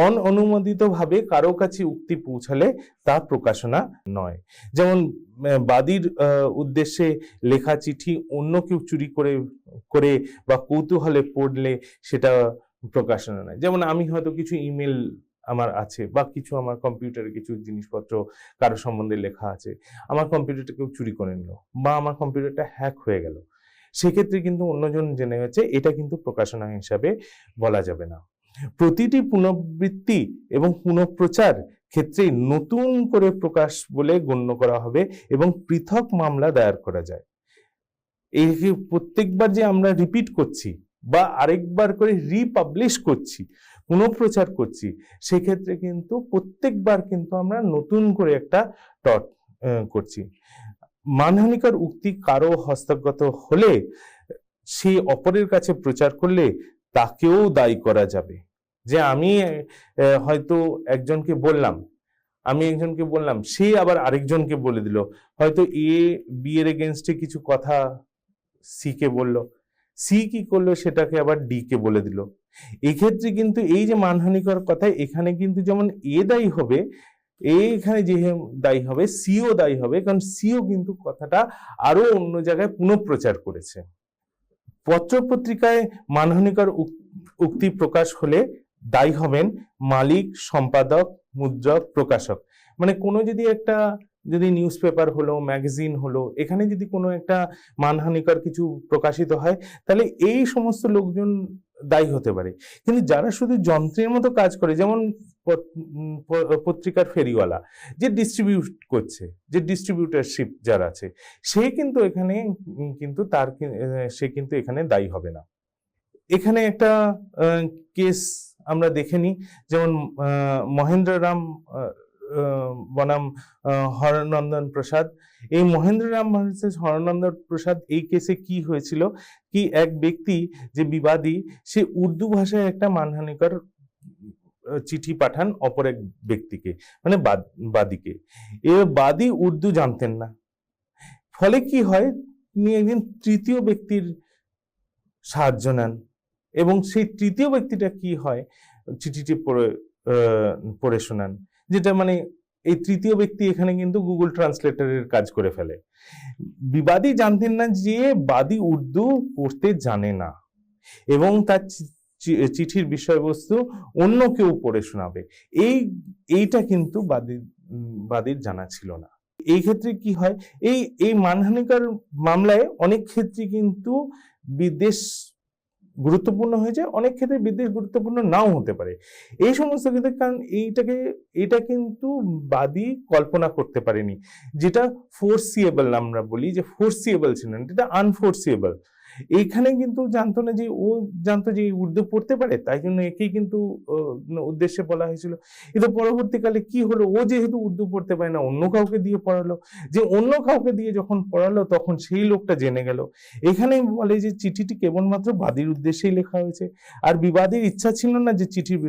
অননুমোদিতভাবে কারো কাছে উক্তি পৌঁছালে তা প্রকাশনা নয়। যেমন বাদীর উদ্দেশ্যে লেখা চিঠি অন্য কেউ চুরি করে বা কৌতূহলে পড়লে সেটা প্রকাশনা নয়। যেমন আমি হয়তো কিছু ইমেল আমার আছে, বা কিছু আমার কম্পিউটারে কিছু জিনিসপত্র কারো সম্বন্ধে লেখা আছে, আমার কম্পিউটারটা কেউ চুরি করে নিল, বা আমার কম্পিউটারটা হ্যাক হয়ে গেল, সেক্ষেত্রে কিন্তু অন্যজন জেনে গেছে, এটা কিন্তু প্রকাশনা হিসাবে বলা যাবে না। প্রতিটি পুনরাবৃত্তি এবং পুনঃপ্রচার ক্ষেত্রে নতুন করে প্রকাশ বলে গণ্য করা হবে এবং পৃথক মামলা দায়ের করা যায়। এই প্রত্যেকবার যে আমরা রিপিট করছি বা আরেকবার করে রিপাবলিশ করছি, পুনঃপ্রচার করছি, সেক্ষেত্রে কিন্তু প্রত্যেকবার কিন্তু আমরা নতুন করে একটা টট করছি। মানহানিকর উক্তি কারো হস্তগত হলে সে অপরের কাছে প্রচার করলে তাকেও দায়ী করা যাবে। যে আমি হয়তো একজনকে বললাম, সে আবার আরেকজনকে বলে দিল, হয়তো এ বি এর এগেনস্টে কিছু কথা সি কে বলল, সি কি করলো সেটাকে আবার ডি কে বলে দিল। এক্ষেত্রে কিন্তু এই যে মানহানিকর কথা, এখানে কিন্তু যেমন এ দায়ী হবে, এখানে যে দায়ী হবে, সিও দায়ী হবে, কারণ সিও কিন্তু কথাটা আরো অন্য জায়গায় পুনঃপ্রচার করেছে। পত্রপত্রিকায় মানহানিকর উক্তি প্রকাশ হলে দায়ী হবেন মালিক, সম্পাদক, মুদ্রক, প্রকাশক। মানে কোনো যদি নিউজ পেপার হলো, ম্যাগাজিন হলো, এখানে যদি কোনো একটা মানহানিকর কিছু প্রকাশিত হয়, তাহলে এই সমস্ত লোকজন দায়ী হতে পারে। কিন্তু যারা শুধু যন্ত্রের মতো কাজ করে, যেমন পত্রিকার ফেরিওয়ালা যে ডিস্ট্রিবিউট করছে, যে ডিস্ট্রিবিউটারশিপ যার আছে, সে কিন্তু এখানে দায়ী হবে না। এখানে একটা কেস আমরা দেখে নিই, যেমন মহেন্দ্ররাম বনাম হরনন্দন প্রসাদ। এই মহেন্দ্ররাম ভার্সেস হরনন্দন প্রসাদ, এই কেসে কি হয়েছিল, কি এক ব্যক্তি যে বিবাদী, সে উর্দু ভাষায় একটা মানহানিকর চিঠি পাঠান অপর এক ব্যক্তিকে, মানে বাদীকে। এ বাদী উর্দু জানতেন না, ফলে কি হয়, তিনি একজন তৃতীয় ব্যক্তির সাহায্য নেন, এবং সেই তৃতীয় ব্যক্তিটা কি হয়, চিঠিটি পড়ে শোনান, যেটা মানে এই তৃতীয় ব্যক্তি এখানে কিন্তু গুগল ট্রান্সলেটরের কাজ করে ফেলে। বিবাদী জানতেন না যে বাদী উর্দু পড়তে জানে না, এবং তার চিঠির বিষয়বস্তু অন্য কেউ পড়ে শোনাবে, এইটা কিন্তু বাদীর জানা ছিল না। এই ক্ষেত্রে কি হয়, এই মানহানিকর মামলায় অনেক ক্ষেত্রে কিন্তু বিদেশ গুরুত্বপূর্ণ হয়ে যায়, অনেক ক্ষেত্রে বিদেশ গুরুত্বপূর্ণ নাও হতে পারে। এই সমস্ত ক্ষেত্রে, কারণ এটা কিন্তু বাদী কল্পনা করতে পারেনি, যেটা ফোর্সিয়েবল আমরা বলি, যে ফোর্সিয়েবল ছিল না, এটা আনফোর্সিয়েবল। এইখানে কিন্তু জানতো না যে, ও জানতো যে উর্দু পড়তে পারে, তাই জন্য একেই কিন্তু উদ্দেশ্যে বলা হয়েছিল। কিন্তু পরবর্তীকালে কি হলো, ও যেহেতু উর্দু পড়তে পারে না, অন্য কাউকে দিয়ে পড়ালো, যে অন্য কাউকে দিয়ে যখন পড়ালো, তখন সেই লোকটা জেনে গেল। এখানে বলে যে চিঠিটি কেবলমাত্র বাদীর উদ্দেশ্যেই লেখা হয়েছে, আর বিবাদীর ইচ্ছা ছিল না যে চিঠির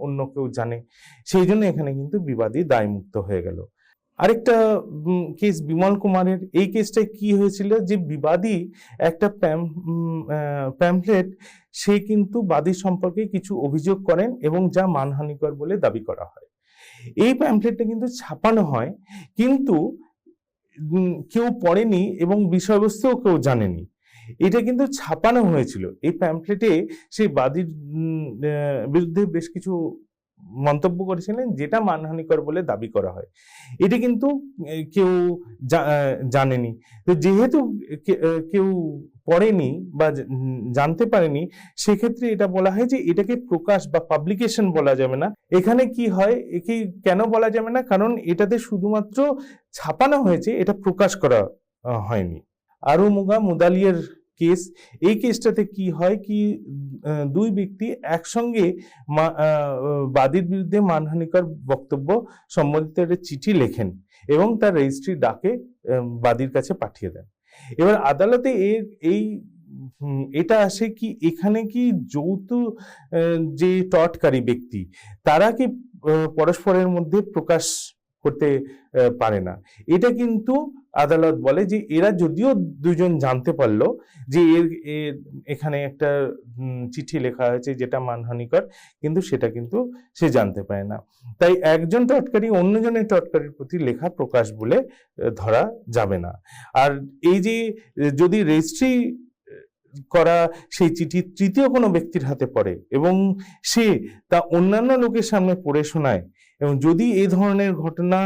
অন্য কেউ জানে, সেই জন্য এখানে কিন্তু বিবাদী দায়মুক্ত হয়ে গেল। আরেকটা কেস বিমল কুমারের। এই কেসটায় কি হয়েছিল, যে বিবাদী একটা প্যাম্পলেট, সে কিন্তু বাদী সম্পর্কে কিছু অভিযোগ করেন এবং যা মানহানিকর বলে দাবি করা হয়। এই প্যাম্পলেটটা কিন্তু ছাপানো হয়, কিন্তু কেউ পড়েনি এবং বিষয়বস্তুও কেউ জানেনি। এটা কিন্তু ছাপানো হয়েছিল। এই প্যাম্পলেটে সেই বাদীর বিরুদ্ধে বেশ কিছু মন্তব্য করেছিলেন, যেটা মানহানিকর বলে দাবি করা হয়। এটা কিন্তু কেউ জানেনি। তো যেহেতু কেউ পড়েনি বা জানতে পারেনি, সেক্ষেত্রে এটা বলা হয় যে এটাকে প্রকাশ বা পাবলিকেশন বলা যাবে না। এখানে কি হয়, একে কেন বলা যাবে না, কারণ এটাতে শুধুমাত্র ছাপানো হয়েছে, এটা প্রকাশ করা হয়নি। আরো মুদালিয়ার কেস। এই কেসটাতে কি হয়, কি দুই ব্যক্তি একসঙ্গে বাদীর বিরুদ্ধে মানহানিকর বক্তব্য সম্বন্ধিত একটা চিঠি লেখেন এবং তার রেজিস্ট্রি ডাকে বাদীর কাছে পাঠিয়ে দেন। এবার আদালতে এটা আসে কি, এখানে কি যৌথ যে টটকারী ব্যক্তি, তারা কি পরস্পরের মধ্যে প্রকাশ করতে পারে না। এটা কিন্তু আদালত বলে যে এরা যদিও দুজন জানতে পারলো যে এখানে একটা চিঠি লেখা হয়েছে যেটা মানহানিকর, কিন্তু সেটা কিন্তু সে জানতে পারে না। তাই একজন টটকারী অন্যজনের টটকারির প্রতি লেখা প্রকাশ বলে ধরা যাবে না। আর এই যে যদি রেজিস্ট্রি করা সেই চিঠি তৃতীয় কোনো ব্যক্তির হাতে পড়ে এবং সে তা অন্যান্য লোকের সামনে পড়ে শোনায়, এবং যদি এই ধরনের ঘটনা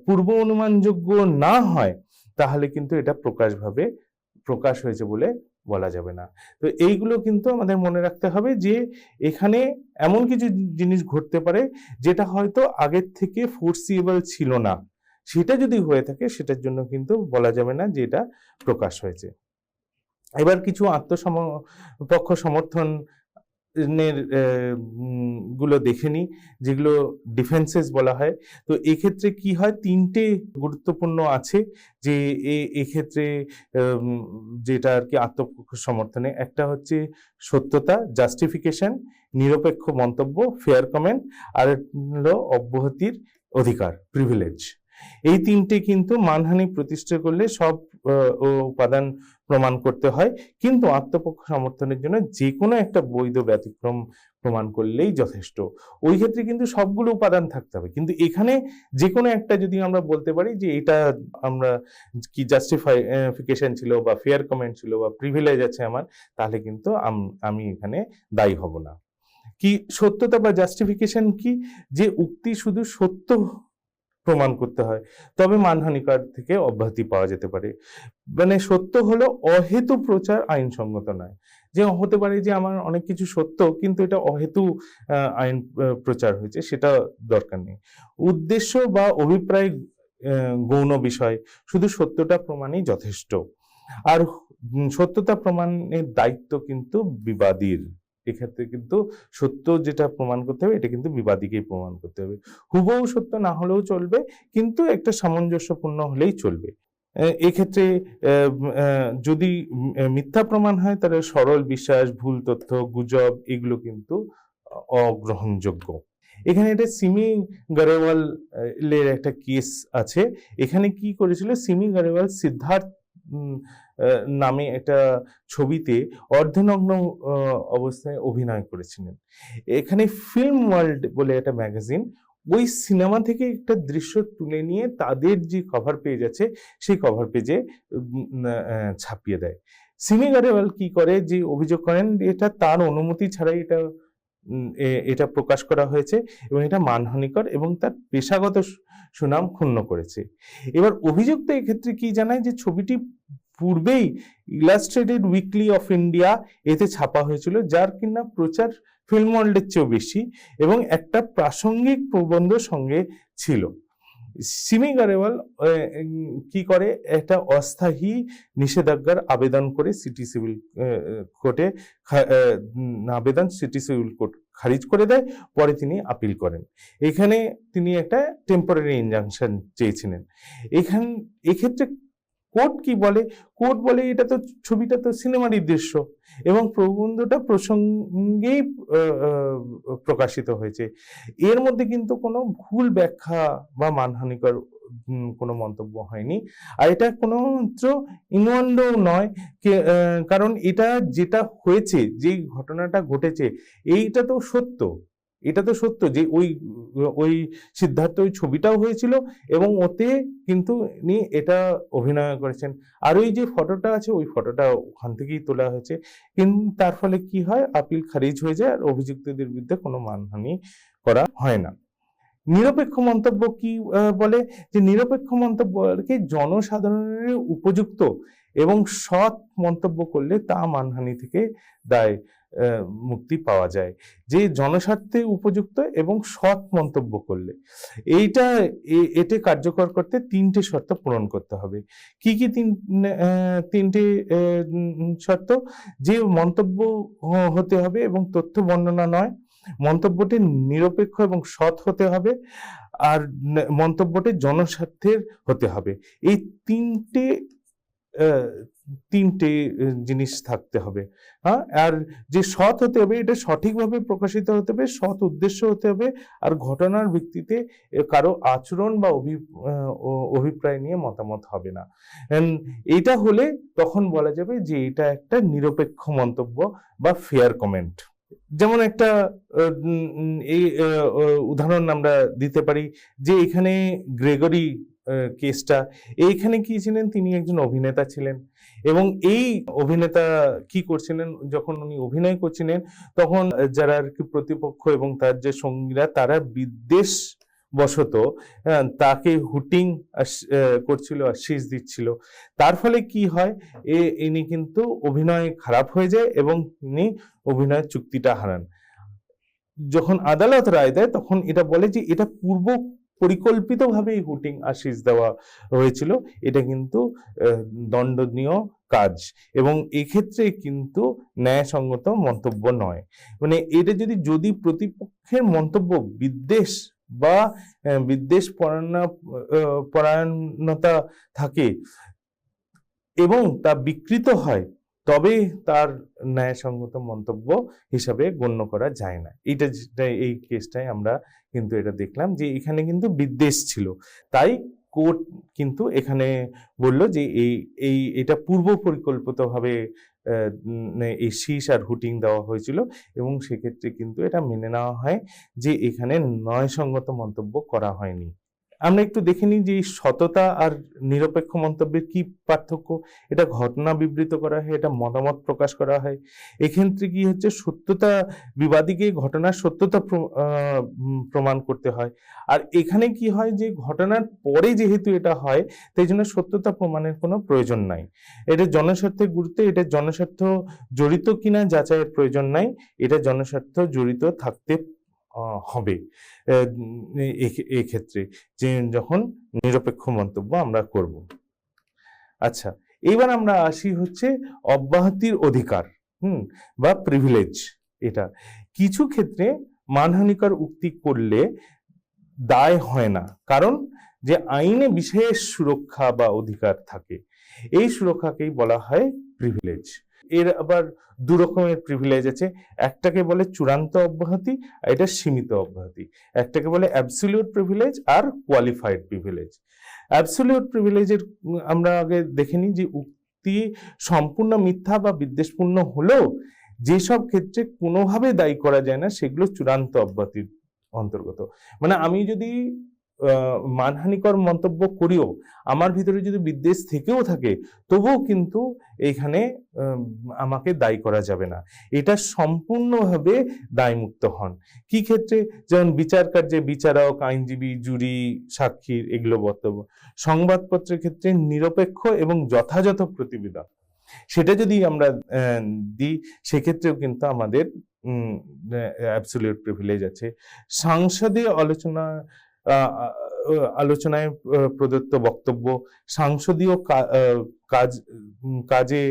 পূর্ব অনুমানযোগ্য না হয়, তাহলে কিন্তু এটা প্রকাশ হয়েছে বলে বলা যাবে না। তো এইগুলো কিন্তু আমাদের মনে রাখতে হবে যে এখানে এমন কিছু জিনিস ঘটতে পারে যেটা হয়তো আগের থেকে ফোরসিয়েবল ছিল না, সেটা যদি হয়ে থাকে সেটার জন্য কিন্তু বলা যাবে না যে এটা প্রকাশ হয়েছে। এবার কিছু আত্মপক্ষ সমর্থন গুলো দেখে নি, যেগুলো ডিফেন্সেস বলা হয়। তো এক্ষেত্রে কি হয়, তিনটে গুরুত্বপূর্ণ আছে যে এক্ষেত্রে যেটা আর কি আত্মপক্ষ সমর্থনে, একটা হচ্ছে সত্যতা, জাস্টিফিকেশন, নিরপেক্ষ মন্তব্য, ফেয়ার কমেন্ট, আর হলো অব্যাহতির অধিকার, প্রিভিলেজ। এই তিনটে কিন্তু মানহানি প্রতিষ্ঠা করলে সব উপাদান প্রমাণ করতে হয়, কিন্তু আত্মপক্ষ সমর্থনের জন্য যে কোনো একটা বৈধ ব্যতিক্রম প্রমাণ করলেই যথেষ্ট। ওই ক্ষেত্রে কিন্তু সবগুলো উপাদান থাকতে হবে, কিন্তু এখানে যে কোনো একটা যদি আমরা বলতে পারি যে এটা আমরা কি জাস্টিফিকেশন ছিল বা ফেয়ার কমেন্ট ছিল বা প্রিভিলেজ আছে আমার, তাহলে কিন্তু আমি এখানে দায়ী হব না। কি সত্যতা বা জাস্টিফিকেশন কি, যে উক্তি শুধু সত্য প্রমাণ করতে হয়, তবে মানহানিকার থেকে অব্যাহতি পাওয়া যেতে পারে। মানে সত্য হলো অহেতু প্রচার আইনসঙ্গত নয়। যে হতে পারে যে আমার অনেক কিছু সত্য কিন্তু এটা অহেতু আইন প্রচার হয়েছে, সেটা দরকার নেই। উদ্দেশ্য বা অভিপ্রায় গৌণ বিষয়, শুধু সত্যটা প্রমাণই যথেষ্ট। আর সত্যতা প্রমাণের দায়িত্ব কিন্তু বিবাদীর। এক্ষেত্রে কিন্তু সত্য যেটা প্রমাণ করতে হবে এটা কিন্তু বিবাদীকেই প্রমাণ করতে হবে। হুবহু সত্য না হলেও চলবে, কিন্তু একটা সামঞ্জস্যপূর্ণ হলেই চলবে। এক্ষেত্রে যদি মিথ্যা প্রমাণ হয় তাহলে সরল বিশ্বাস, ভুল তথ্য, গুজব এগুলো কিন্তু অগ্রহণযোগ্য। এখানে এটা সিমি গারেওয়াল এর একটা কেস আছে। এখানে কি করেছিল, সিমি গারেওয়াল সিদ্ধার্থ নামে একটা ছবিতে অর্ধনগ্ন অবস্থায় অভিনয় করেছিলেন। এখানে ফিল্ম ওয়ার্ল্ড বলে একটা ম্যাগাজিন ওই সিনেমা থেকে একটা দৃশ্য তুলে নিয়ে তাদের যে কভার পেজ আছে সেই কভার পেজে ছাপিয়ে দেয়। সিমি গারেওয়াল কি করে, যে অভিযোগ করেন এটা তার অনুমতি ছাড়াই এটা প্রকাশ করা হয়েছে এবং এটা মানহানিকর এবং তার পেশাগত সুনাম ক্ষুণ্ণ করেছে। এবার অভিযুক্ত এক্ষেত্রে কি জানায়, যে ছবিটি পূর্বেই ইলাস্ট্রেটেড উইকলি অফ ইন্ডিয়া এতে ছাপা হয়েছিল, যার কিনা প্রচার ফিল্ম ওয়ার্ল্ডের চেয়েও বেশি এবং একটা প্রাসঙ্গিক প্রবন্ধ সঙ্গে ছিল। সিমি গারেওয়াল কি করে, একটা অস্থায়ী নিষেধাজ্ঞার আবেদন করে সিটি সিভিল কোর্টে সিটি সিভিল কোর্ট খারিজ করে দেয়। পরে তিনি আপিল করেন। এখানে তিনি একটা টেম্পোরারি ইনজাংশন চেয়েছিলেন। এক্ষেত্রে কোর্ট কি বলে, কোর্ট বলে এটা তো ছবিটা তো সিনেমারই দৃশ্য এবং প্রবন্ধটা প্রসঙ্গেই প্রকাশিত হয়েছে, এর মধ্যে কিন্তু কোনো ভুল ব্যাখ্যা বা মানহানিকর কোনো মন্তব্য হয়নি। আর এটা কোনো ইনওয়ান্ড নয়, কারণ এটা যেটা হয়েছে, যে ঘটনাটা ঘটেছে এইটা তো সত্য, এটা তো সত্য যে ওই সিদ্ধার্থ ওই ছবিটাও হয়েছিল এবং ওতে কিন্তু উনি এটা অভিনয় করেছেন। আর ওই যে ফটোটা আছে ওই ফটোটা ওখান থেকেই তোলা হয়েছে, কিন্তু তার ফলে কি হয়, আপিল খারিজ হয়ে যায় আর অভিযুক্তদের বিরুদ্ধে কোনো মানহানি করা হয় না। নিরপেক্ষ মন্তব্য কি বলে, যে নিরপেক্ষ মন্তব্য কি জনসাধারণের উপযুক্ত এবং সৎ মন্তব্য করলে তা মানহানি থেকে মুক্তি পাওয়া যায়। যে জনস্বার্থে উপযুক্ত এবং সৎ মন্তব্য করলে এটা কার্যকর করতে তিনটে শর্ত পূরণ করতে হবে। কি কি তিনটে শর্ত, যে মন্তব্য হতে হবে এবং তথ্য বর্ণনা নয়, মন্তব্যটি নিরপেক্ষ এবং সৎ হতে হবে, আর মন্তব্যটি জনস্বার্থের হতে হবে। এই তিনটে জিনিস থাকতে হবে। হ্যাঁ, আর যে সৎ হতে হবে এটা সঠিকভাবে প্রকাশিত হতে হবে, সৎ উদ্দেশ্য হতে হবে, আর ঘটনার ভিত্তিতে কারো আচরণ বা অভিপ্রায় নিয়ে মতামত হবে না। এইটা হলে তখন বলা যাবে যে এটা একটা নিরপেক্ষ মন্তব্য বা ফেয়ার কমেন্ট। যেমন একটা উদাহরণ আমরা দিতে পারি, যে এখানে গ্রেগরি কেসটা, এইখানে কি ছিলেন, তিনি একজন অভিনেতা ছিলেন এবং এই অভিনেতা কি করছিলেন, যখন উনি অভিনয় করছিলেন তখন যারা আর কি প্রতিপক্ষ এবং তার যে সঙ্গীরা তারা বিদ্বেষ বশত তাকে হুটিং করছিল, আশিস দিচ্ছিল। তার ফলে কি হয়, ইনি কিন্তু অভিনয় খারাপ হয়ে যায় এবং তিনি অভিনয়ের চুক্তিটা হারান। যখন আদালত রায় দেয় তখন এটা বলে যে এটা পূর্ব পরিকল্পিতভাবে হুটিং আশিস দেওয়া হয়েছিল, এটা কিন্তু দণ্ডনীয় কাজ এবং এক্ষেত্রে কিন্তু ন্যায়সঙ্গত মন্তব্য নয়। মানে এটা যদি প্রতিপক্ষের মন্তব্য বিদ্বেষ বা বিদ্বেষ পরায়ণতা থাকে এবং তা বিকৃত হয়, তবে তার ন্যায়সঙ্গত মন্তব্য হিসাবে গণ্য করা যায় না। এই কেসটাই আমরা কিন্তু এটা দেখলাম যে এখানে কিন্তু বিদ্বেষ ছিল, তাই কোর্ট কিন্তু এখানে বলল যে এটা পূর্ব পরিকল্পিতভাবে এই শীষ আর হুটিং দেওয়া হয়েছিল এবং সেক্ষেত্রে কিন্তু এটা মেনে নেওয়া হয় যে এখানে ন্যায়সঙ্গত মন্তব্য করা হয়নি। আমরা একটু দেখে নিই যে সততা আর নিরপেক্ষ মন্তব্যের কি পার্থক্য। এটা ঘটনা বিবৃত করা হয়, এটা মতামত প্রকাশ করা হয়। এক্ষেত্রে কি হচ্ছে, সত্যতা বিবাদীকে ঘটনার সত্যতা প্রমাণ করতে হয়। আর এখানে কি হয় যে ঘটনার পরে যেহেতু এটা হয়, তাই জন্য সত্যতা প্রমাণের কোনো প্রয়োজন নাই। এটা জনস্বার্থের গুরুত্বে, এটা জনস্বার্থ জড়িত কিনা যাচাইয়ের প্রয়োজন নাই, এটা জনস্বার্থ জড়িত থাকতে হবে এক্ষেত্রে, যে যখন নিরপেক্ষ মন্তব্য আমরা করব। আচ্ছা, এবার আমরা আসি হচ্ছে অব্যাহতির অধিকার বা প্রিভিলেজ। এটা কিছু ক্ষেত্রে মানহানিকর উক্তি করলে দায় হয় না, কারণ যে আইনে বিশেষ সুরক্ষা বা অধিকার থাকে, এই সুরক্ষাকেই বলা হয় প্রিভিলেজ। এর আবার দু রকমের প্রিভিলেজ আছে, একটাকে বলে চূড়ান্ত অব্যাহতি, আর এটা সীমিত অব্যাহতি। একটাকে বলে অ্যাবসলিউট প্রিভিলেজ আর কোয়ালিফাইড প্রিভিলেজ। অ্যাবসলিউট প্রিভিলেজের আমরা আগে দেখে নিই যে উক্তি সম্পূর্ণ মিথ্যা বা বিদ্বেষপূর্ণ হলেও যেসব ক্ষেত্রে কোনোভাবে দায়ী করা যায় না সেগুলো চূড়ান্ত অব্যাহতির অন্তর্গত। মানে আমি যদি মানহানিকর মন্তব্য করিও, আমার ভিতরে যদি বিদ্বেষ থেকেও থাকে, তবুও কিন্তু এখানে আমাকে দায়ী করা যাবে না, এটা সম্পূর্ণভাবে দায়মুক্ত হন। কি ক্ষেত্রে, যেমন বিচার কার্যে বিচারক, আইনজীবী, জুরি, সাক্ষী, এগুলো বক্তব্য। সংবাদপত্রের ক্ষেত্রে নিরপেক্ষ এবং যথাযথ প্রতিবেদন, সেটা যদি আমরা দিই, সেক্ষেত্রেও কিন্তু আমাদের অ্যাবসলিউট প্রিভিলেজ আছে। সংসদীয় আলোচনায় প্রদত্ত বক্তব্য, সংসদীয় কাজে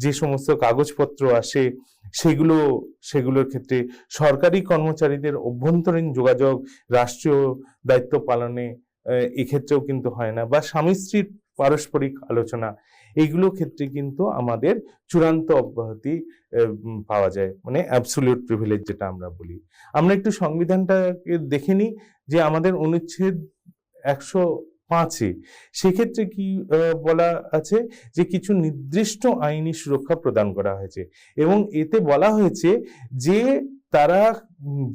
যে সমস্ত কাগজপত্র আসে সেগুলোর ক্ষেত্রে, সরকারি কর্মচারীদের অভ্যন্তরীণ যোগাযোগ, রাষ্ট্রীয় দায়িত্ব পালনে এক্ষেত্রেও কিন্তু হয় না, বা স্বামী স্ত্রীর পারস্পরিক আলোচনা, এইগুলো ক্ষেত্রে কিন্তু আমাদের চূড়ান্ত অব্যাহতি পাওয়া যায়, মানে অ্যাবসলিউট প্রিভিলেজ যেটা আমরা বলি। আমরা একটু সংবিধানটাকে দেখে নিই যে আমাদের অনুচ্ছেদ 105-এ সেক্ষেত্রে কি বলা আছে, যে কিছু নির্দিষ্ট আইনি সুরক্ষা প্রদান করা হয়েছে এবং এতে বলা হয়েছে যে তারা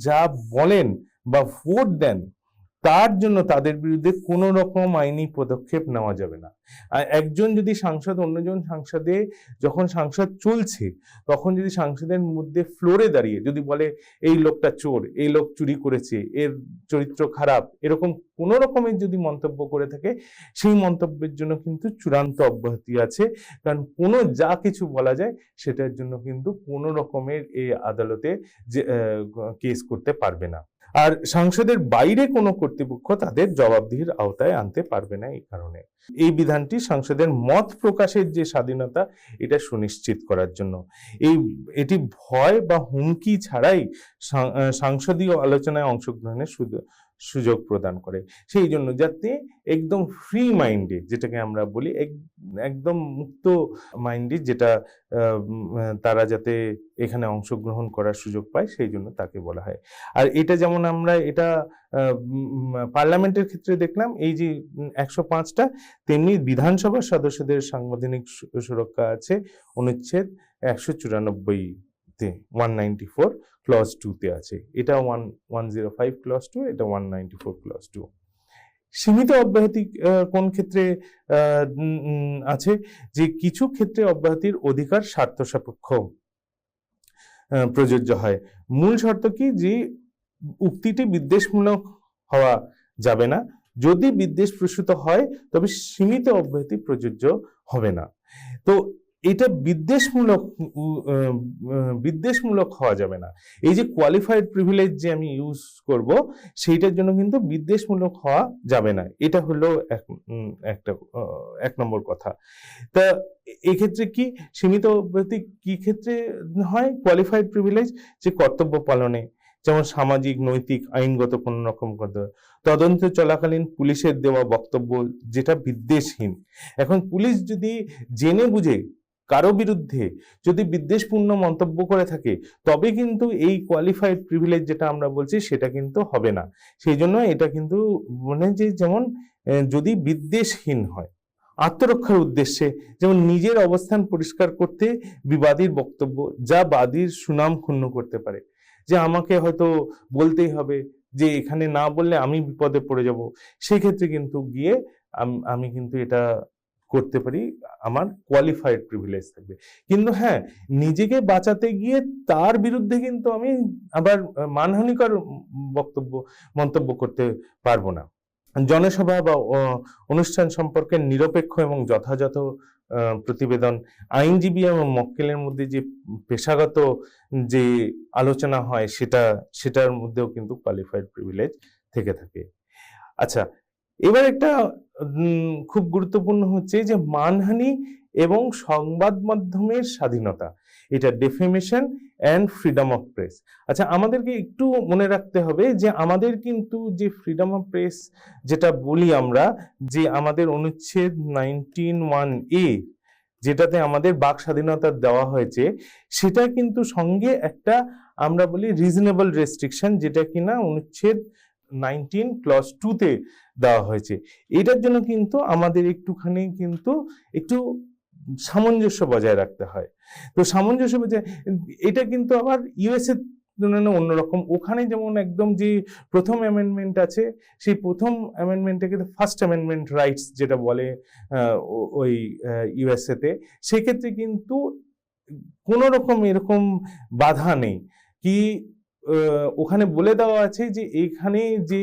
যা বলেন বা ভোট দেন তার জন্য তাদের বিরুদ্ধে কোনো রকম আইনি পদক্ষেপ নেওয়া যাবে না। আর একজন যদি সাংসদ অন্যজন সাংসদে, যখন সংসদ চলছে তখন যদি সাংসদের মধ্যে ফ্লোরে দাঁড়িয়ে যদি বলে এই লোকটা চোর, এই লোক চুরি করেছে, এর চরিত্র খারাপ, এরকম কোনো রকমের যদি মন্তব্য করে থাকে, সেই মন্তব্যের জন্য কিন্তু চূড়ান্ত অব্যাহতি আছে। কারণ কোনো যা কিছু বলা যায় সেটার জন্য কিন্তু কোনো রকমের এই আদালতে যে কেস করতে পারবে না। আর সংসদের বাইরে কোনো কর্তৃপক্ষ তাদের জবাবদিহির আওতায় আনতে পারবে না। এই কারণে এই বিধানটি সংসদের মত প্রকাশের যে স্বাধীনতা, এটা সুনিশ্চিত করার জন্য। এটি ভয় বা হুমকি ছাড়াই সংসদীয় আলোচনায় অংশগ্রহণের সুযোগ প্রদান করে, সেই জন্য যাতে একদম ফ্রি মাইন্ডে, যেটাকে আমরা বলি একদম মুক্ত মাইন্ডে, যেটা তারা যাতে এখানে অংশগ্রহণ করার সুযোগ পায়, সেই জন্য তাকে বলা হয়। আর এটা যেমন আমরা এটা পার্লামেন্টের ক্ষেত্রে দেখলাম এই যে 105টা, তেমনি বিধানসভার সদস্যদের সাংবিধানিক সুরক্ষা আছে অনুচ্ছেদ 194-তে, 194 ক্লজ 2-তে আছে। এটা 105 ক্লজ 2, এটা 194 ক্লজ 2। সীমিত অব্যাহতি কোন ক্ষেত্রে আছে, যে কিছু ক্ষেত্রে অব্যাহতির অধিকার স্বার্থ সাপেক্ষ প্রযোজ্য হয়। মূল শর্ত কি, যে উক্তিটি বিদ্বেষমূলক হওয়া যাবে না। যদি বিদ্বেষ প্রসূত হয় তবে সীমিত অব্যাহতি প্রযোজ্য হবে না। তো এটা বিদ্বেষমূলক হওয়া যাবে না। এই যে কোয়ালিফাইড প্রিভিলেজ যে আমি ইউজ করব, সেইটার জন্য কিন্তু বিদ্বেষমূলক হওয়া যাবে না। এটা হলো এক নম্বর কথা। তা এক্ষেত্রে কি সীমিত অব্যাহতি কি ক্ষেত্রে হয়? কোয়ালিফাইড প্রিভিলেজ যে কর্তব্য পালনে, যেমন সামাজিক, নৈতিক, আইনগত কোন রকম তদন্ত চলাকালীন পুলিশের দেওয়া বক্তব্য যেটা বিদ্বেষহীন। এখন পুলিশ যদি জেনে বুঝে কারো বিরুদ্ধে যদি বিদ্বেষপূর্ণ মন্তব্য করে থাকে, তবে কিন্তু এই কোয়ালিফাইড প্রিভিলেজ যেটা আমরা বলছি সেটা কিন্তু হবে না। সেই জন্য এটা কিন্তু মানে যে যেমন যদি বিদ্বেষহীন হয়, আত্মরক্ষার উদ্দেশ্যে, যেমন নিজের অবস্থান পরিষ্কার করতে বিবাদীর বক্তব্য যা বাদীর সুনাম ক্ষুণ্ণ করতে পারে, যে আমাকে হয়তো বলতেই হবে, যে এখানে না বললে আমি বিপদে পড়ে যাব, সেক্ষেত্রে কিন্তু গিয়ে আমি কিন্তু এটা করতে পারি, আমার কোয়ালিফাইড প্রিভিলেজ থাকবে। কিন্তু হ্যাঁ, নিজেকে বাঁচাতে গিয়ে তার বিরুদ্ধে কিন্তু আমি আবার মানহানিকর মন্তব্য করতে পারবো না। জনসভা বা অনুষ্ঠান সম্পর্কে নিরপেক্ষ এবং যথাযথ প্রতিবেদন, আইনজীবী এবং মক্কেলের মধ্যে যে পেশাগত যে আলোচনা হয় সেটার মধ্যেও কিন্তু কোয়ালিফাইড প্রিভিলেজ থেকে থাকে। আচ্ছা, এবার একটা খুব গুরুত্বপূর্ণ হচ্ছে যে মানহানি এবং সংবাদ মাধ্যমের স্বাধীনতা, এটা ডেফেমেশন অ্যান্ড ফ্রিডম অফ প্রেস। আচ্ছা, আমাদেরকে একটু মনে রাখতে হবে যে আমাদের কিন্তু যে ফ্রিডম অফ প্রেস যেটা বলি আমরা, যে আমাদের অনুচ্ছেদ 19(1)(a যেটাতে আমাদের বাক স্বাধীনতা দেওয়া হয়েছে, সেটা কিন্তু সঙ্গে একটা আমরা বলি রিজনেবল রেস্ট্রিকশন, যেটা কিনা অনুচ্ছেদ 19 ক্লজ 2-তে দেওয়া হয়েছে। এটার জন্য কিন্তু আমাদের একটুখানি কিন্তু একটু সামঞ্জস্য বজায় রাখতে হয়। তো সামঞ্জস্য বজায়, এটা কিন্তু আবার ইউএসএ অন্যরকম। ওখানে যেমন একদম যে প্রথম অ্যামেন্ডমেন্ট আছে, সেই প্রথম অ্যামেন্ডমেন্টটাকে ফার্স্ট অ্যামেন্ডমেন্ট রাইটস যেটা বলে ওই ইউএসএ তে, সেক্ষেত্রে কিন্তু কোনো রকম এরকম বাধা নেই কি, ওখানে বলে দেওয়া আছে যে এখানে যে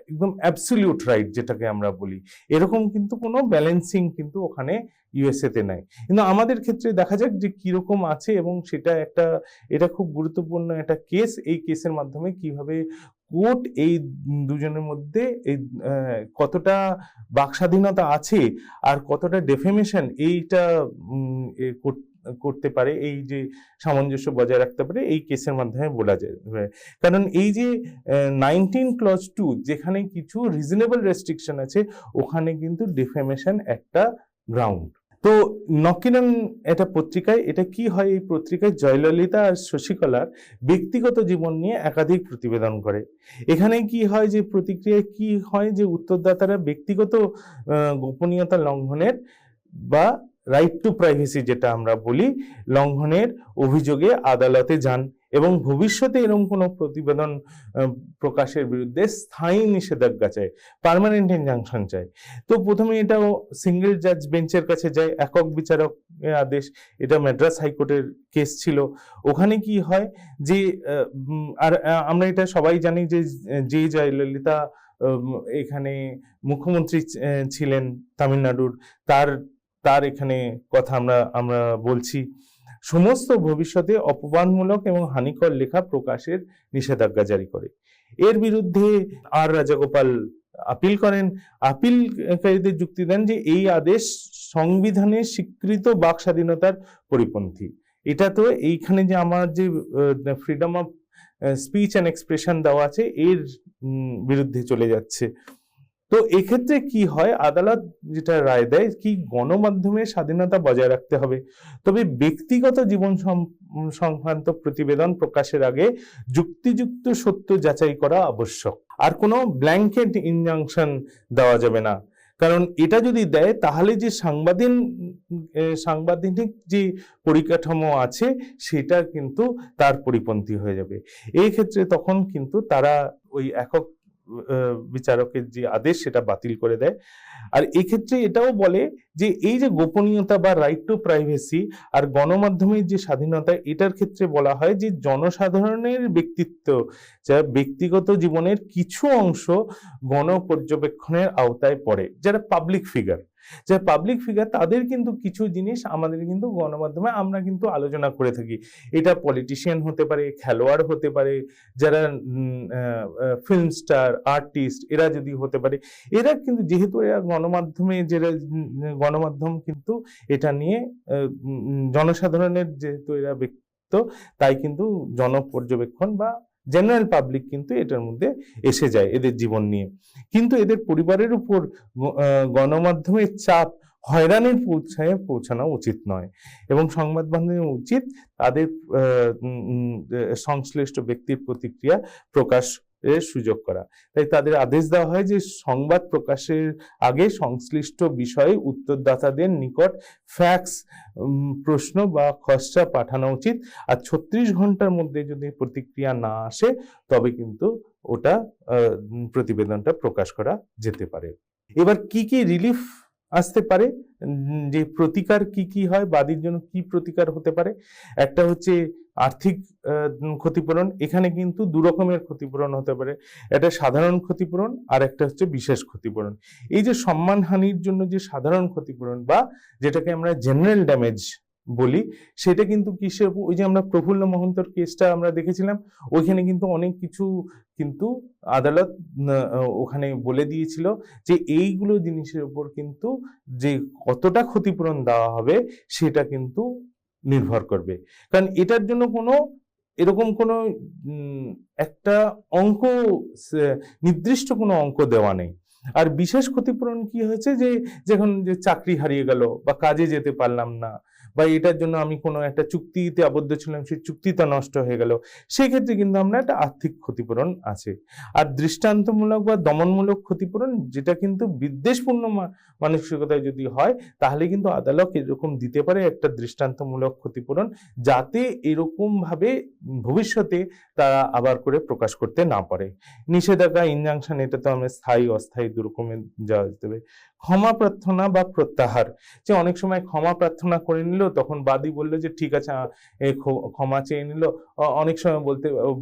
একদম অ্যাবসলিউট রাইট যেটাকে আমরা বলি, এরকম কিন্তু কোনো ব্যালেন্সিং কিন্তু ওখানে ইউএসএ তে নাই। কিন্তু আমাদের ক্ষেত্রে দেখা যাক যে কিরকম আছে, এবং এটা খুব গুরুত্বপূর্ণ একটা কেস। এই কেসের মাধ্যমে কিভাবে কোর্ট এই দুজনের মধ্যে এই কতটা বাকস্বাধীনতা আছে আর কতটা ডেফেমেশন এইটা করতে পারে, এই যে সামঞ্জস্য বজায় রাখতে পারে, এই কেসের মাধ্যমে বলা যায়। কারণ এই যে 19 ক্লজ 2 যেখানে কিছু রিজনেবল রেস্ট্রিকশন আছে, ওখানে কিন্তু ডিফেমেশন একটা গ্রাউন্ড। তো নকিরন এটা পত্রিকায়, এটা কি হয়, এই পত্রিকায় জয়ললিতা আর শশীকলার ব্যক্তিগত জীবন নিয়ে একাধিক প্রতিবেদন করে। এখানে কি হয়, যে প্রতিক্রিয়ায় কি হয়, যে উত্তরদাতারা ব্যক্তিগত গোপনীয়তা লঙ্ঘনের বা রাইট টু প্রাইভেসি যেটা আমরা বলি লঙ্ঘনের অভিযোগে আদালতে যান, এবং ভবিষ্যতে এরকম কোনো প্রতিবেদন প্রকাশের বিরুদ্ধে স্থায়ী নিষেধাজ্ঞা চায়, পার্মানেন্ট ইনজাংশন চায়। তো প্রথমে এটাও সিঙ্গেল জাজ বেঞ্চের কাছে যায়, একক বিচারকের আদেশ। এটা মাদ্রাজ হাইকোর্টের কেস ছিল। ওখানে কি হয়, যে আর আমরা এটা সবাই জানি যে জয়ললিতা এখানে মুখ্যমন্ত্রী ছিলেন তামিলনাড়ুর, তার এখানে কথা আমরা বলছি। সমস্ত ভবিষ্যতে অপমানমূলক এবং হানিকর লেখা প্রকাশের নিষেধাজ্ঞা জারি করে। এর বিরুদ্ধে আর রাজাগোপাল আপিল করেন। আপিলকারীদের যুক্তি দেন যে এই আদেশ সংবিধানে স্বীকৃত বাক স্বাধীনতার পরিপন্থী। এটা তো এইখানে যে আমার যে freedom of speech and expression দেওয়া আছে, এর বিরুদ্ধে চলে যাচ্ছে। তো এক্ষেত্রে কি হয়, আদালত যেটা রায় দেয় কি, গণমাধ্যমের স্বাধীনতা বজায় রাখতে হবে, তবে ব্যক্তিগত জীবন সংক্রান্ত প্রতিবেদন প্রকাশের আগে যুক্তিযুক্ত সত্য যাচাই করা আবশ্যক। আর কোনো ব্ল্যাঙ্কেট ইনজাংশন দেওয়া যাবে না, কারণ এটা যদি দেয় তাহলে যে সাংবিধানিক যে পরিকাঠামো আছে সেটা কিন্তু তার পরিপন্থী হয়ে যাবে। এই ক্ষেত্রে তখন কিন্তু তারা ওই একক বিচারকের যে আদেশ সেটা বাতিল করে দেয়। আর এক্ষেত্রে এটাও বলে যে এই যে গোপনীয়তা বা রাইট টু প্রাইভেসি আর গণমাধ্যমের যে স্বাধীনতা, এটার ক্ষেত্রে বলা হয় যে জনসাধারণের ব্যক্তিত্ব, যা ব্যক্তিগত জীবনের কিছু অংশ গণপর্যবেক্ষণের আওতায় পড়ে। যারা পাবলিক ফিগার, তাদের কিন্তু কিছু জিনিস আমাদের কিন্তু গণমাধ্যমে আমরা কিন্তু আলোচনা করে থাকি। এটা পলিটিশিয়ান হতে পারে, খেলোয়াড় হতে পারে, যারা ফিল্ম স্টার, আর্টিস্ট, এরা যদি হতে পারে, এরা কিন্তু যেহেতু এরা গণমাধ্যমে গণমাধ্যম কিন্তু এটা নিয়ে জনসাধারণের যেহেতু এরা ব্যক্তিত্ব, তাই কিন্তু জনপর্যবেক্ষণ বা জেনারেল পাবলিক কিন্তু এটার মধ্যে এসে যায় এদের জীবন নিয়ে। কিন্তু এদের পরিবারের উপর গণমাধ্যমের চাপ, হয়রানির পৌঁছানো উচিত নয় এবং সংবাদ মাধ্যমের উচিত তাদের সংশ্লিষ্ট ব্যক্তির প্রতিক্রিয়া প্রকাশের সুযোগ করা। তাই তাদের আদেশ দেওয়া হয় যে সংবাদ প্রকাশের আগে সংশ্লিষ্ট বিষয়ে উত্তরদাতাদের নিকট ফ্যাক্স, প্রশ্ন বা খসড়া পাঠানো উচিত। আর 36 ঘন্টার মধ্যে যদি প্রতিক্রিয়া না আসে তবে কিন্তু ওটা প্রতিবেদনটা প্রকাশ করা যেতে পারে। এবার কি কি রিলিফ আসতে পারে, যে প্রতিকার কি কি হয়, বাদীর জন্য কি প্রতিকার হতে পারে? একটা হচ্ছে আর্থিক ক্ষতিপূরণ। এখানে কিন্তু দু রকমের ক্ষতিপূরণ হতে পারে, একটা সাধারণ ক্ষতিপূরণ আর একটা হচ্ছে বিশেষ ক্ষতিপূরণ। এই যে সম্মানহানির জন্য যে সাধারণ ক্ষতিপূরণ বা যেটাকে আমরা জেনারেল ড্যামেজ বলি, সেটা কিন্তু কিসের, ওই যে আমরা প্রফুল্ল মহন্তর কেসটা আমরা দেখেছিলাম, ওইখানে কিন্তু অনেক কিছু কিন্তু আদালত ওখানে বলে দিয়েছিল যে এইগুলো জিনিসের উপর কিন্তু যে কতটা ক্ষতিপূরণ দেওয়া হবে সেটা কিন্তু নির্ভর করবে। কারণ এটার জন্য কোনো এরকম কোনো একটা অঙ্ক, নির্দিষ্ট কোনো অঙ্ক দেওয়া নেই। আর বিশেষ ক্ষতিপূরণ কি হয়েছে, যে যখন যে চাকরি হারিয়ে গেল বা কাজে যেতে পারলাম না, বা এটার জন্য আমি কোনো একটা চুক্তিতে আবদ্ধ ছিলাম, সেই চুক্তিটা নষ্ট হয়ে গেল, সেই ক্ষেত্রে কিন্তু আমরা একটা আর্থিক ক্ষতিপূরণ আছে। আর দৃষ্টান্তমূলক বা দমনমূলক ক্ষতিপূরণ, যেটা কিন্তু বিদ্বেষপূর্ণ মানসিকতায় যদি হয়, তাহলে কিন্তু আদালত এরকম দিতে পারে একটা দৃষ্টান্তমূলক ক্ষতিপূরণ, যাতে এরকম ভাবে ভবিষ্যতে তারা আবার করে প্রকাশ করতে না পারে। নিষেধাজ্ঞা, ইনজাংশন, এটা তো আমরা স্থায়ী অস্থায়ী দু রকমের যাওয়া যেতে পারে। ক্ষমা প্রার্থনা বা প্রত্যাহার, যে অনেক সময় ক্ষমা প্রার্থনা করে নিল, তখন বাদী বললো যে ঠিক আছে, ক্ষমা চেয়ে নিল। অনেক সময়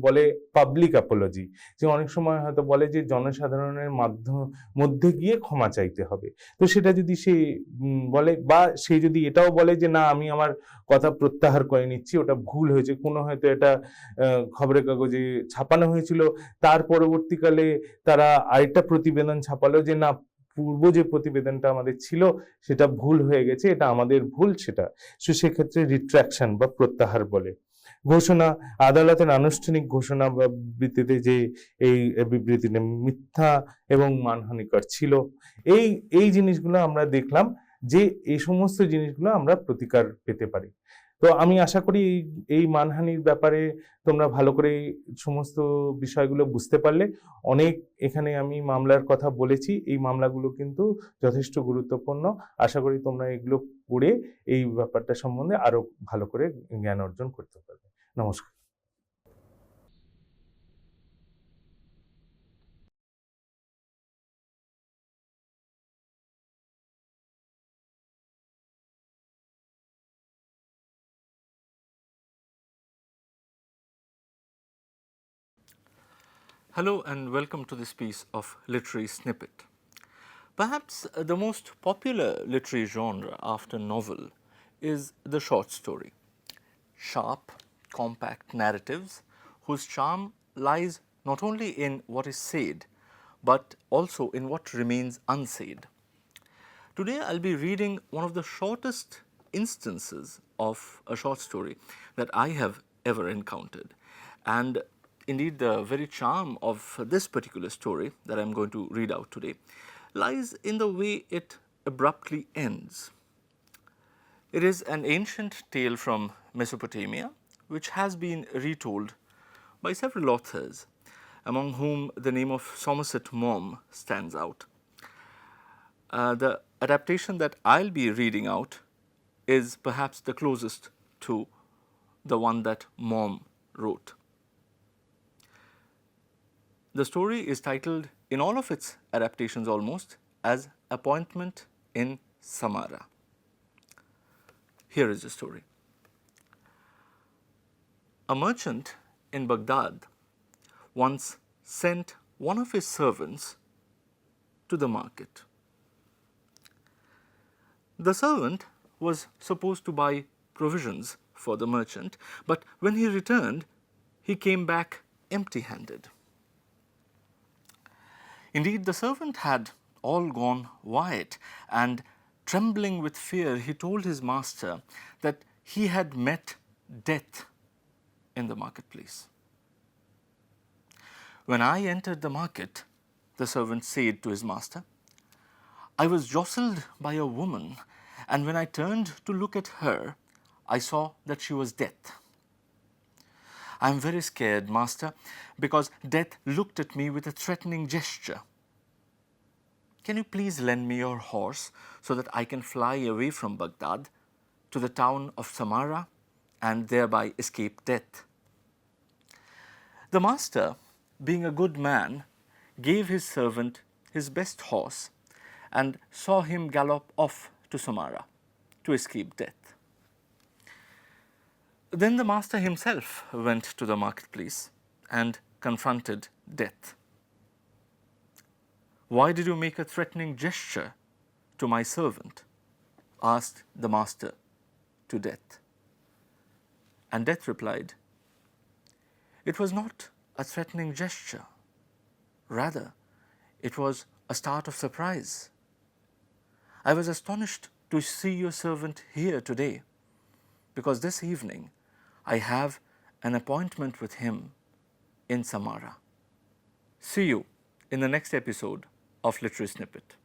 বলে পাবলিক অ্যাপোলজি, যে অনেক সময় হয়তো বলে যে জনসাধারণের মধ্যে গিয়ে ক্ষমা চাইতে হবে। তো সেটা যদি সে বলে, বা সে যদি এটাও বলে যে না, আমি আমার কথা প্রত্যাহার করে নিচ্ছি, ওটা ভুল হয়েছে, কোনো হয়তো এটা খবরের কাগজে ছাপানো হয়েছিল, তার পরবর্তীকালে তারা আরেকটা প্রতিবেদন ছাপালো যে না, পূর্ব যে প্রতিবেদনটা আমাদের ছিল সেটা ভুল হয়ে গেছে, এটা আমাদের ভুল, সেটা সেক্ষেত্রে রিট্রাকশন বা প্রত্যাহার বলে। ঘোষণা, আদালতের আনুষ্ঠানিক ঘোষণা বা বিবৃতিতে যে এই বিবৃতিটা মিথ্যা এবং মানহানিকর ছিল, এই জিনিসগুলো আমরা দেখলাম যে এই সমস্ত জিনিসগুলো আমরা প্রতিকার পেতে পারি। তো আমি আশা করি এই মানহানির ব্যাপারে তোমরা ভালো করে সমস্ত বিষয়গুলো বুঝতে পারলে। অনেক এখানে আমি মামলার কথা বলেছি, এই মামলাগুলো কিন্তু যথেষ্ট গুরুত্বপূর্ণ। আশা করি তোমরা এগুলো পড়ে এই ব্যাপারটা সম্বন্ধে আরো ভালো করে জ্ঞান অর্জন করতে পারবে। নমস্কার। Hello and welcome to this piece of literary snippet. Perhaps the most popular literary genre after novel is the short story. Sharp, compact narratives whose charm lies not only in what is said but also in what remains unsaid. Today I'll be reading one of the shortest instances of a short story that I have ever encountered, and indeed the very charm of this particular story that I'm going to read out today lies in the way it abruptly ends. It is an ancient tale from Mesopotamia which has been retold by several authors, among whom the name of Somerset Maugham stands out. The adaptation that I'll be reading out is perhaps the closest to the one that Maugham wrote. The story is titled in all of its adaptations almost as Appointment in Samara. Here is the story. A merchant in Baghdad once sent one of his servants to the market. The servant was supposed to buy provisions for the merchant, but when he returned, he came back empty-handed. Indeed, the servant had all gone white, and trembling with fear, he told his master that he had met death in the marketplace. When I entered the market, the servant said to his master, I was jostled by a woman, and when I turned to look at her, I saw that she was Death. I am very scared, master, because Death looked at me with a threatening gesture. Can you please lend me your horse so that I can fly away from Baghdad to the town of Samara and thereby escape death? The master, being a good man, gave his servant his best horse and saw him gallop off to Samara to escape death. Then the master himself went to the marketplace and confronted Death. Why did you make a threatening gesture to my servant? Asked the master to Death. And Death replied, it was not a threatening gesture. Rather, it was a start of surprise. I was astonished to see your servant here today, because this evening I have an appointment with him in Samara. See you in the next episode of Literary Snippet.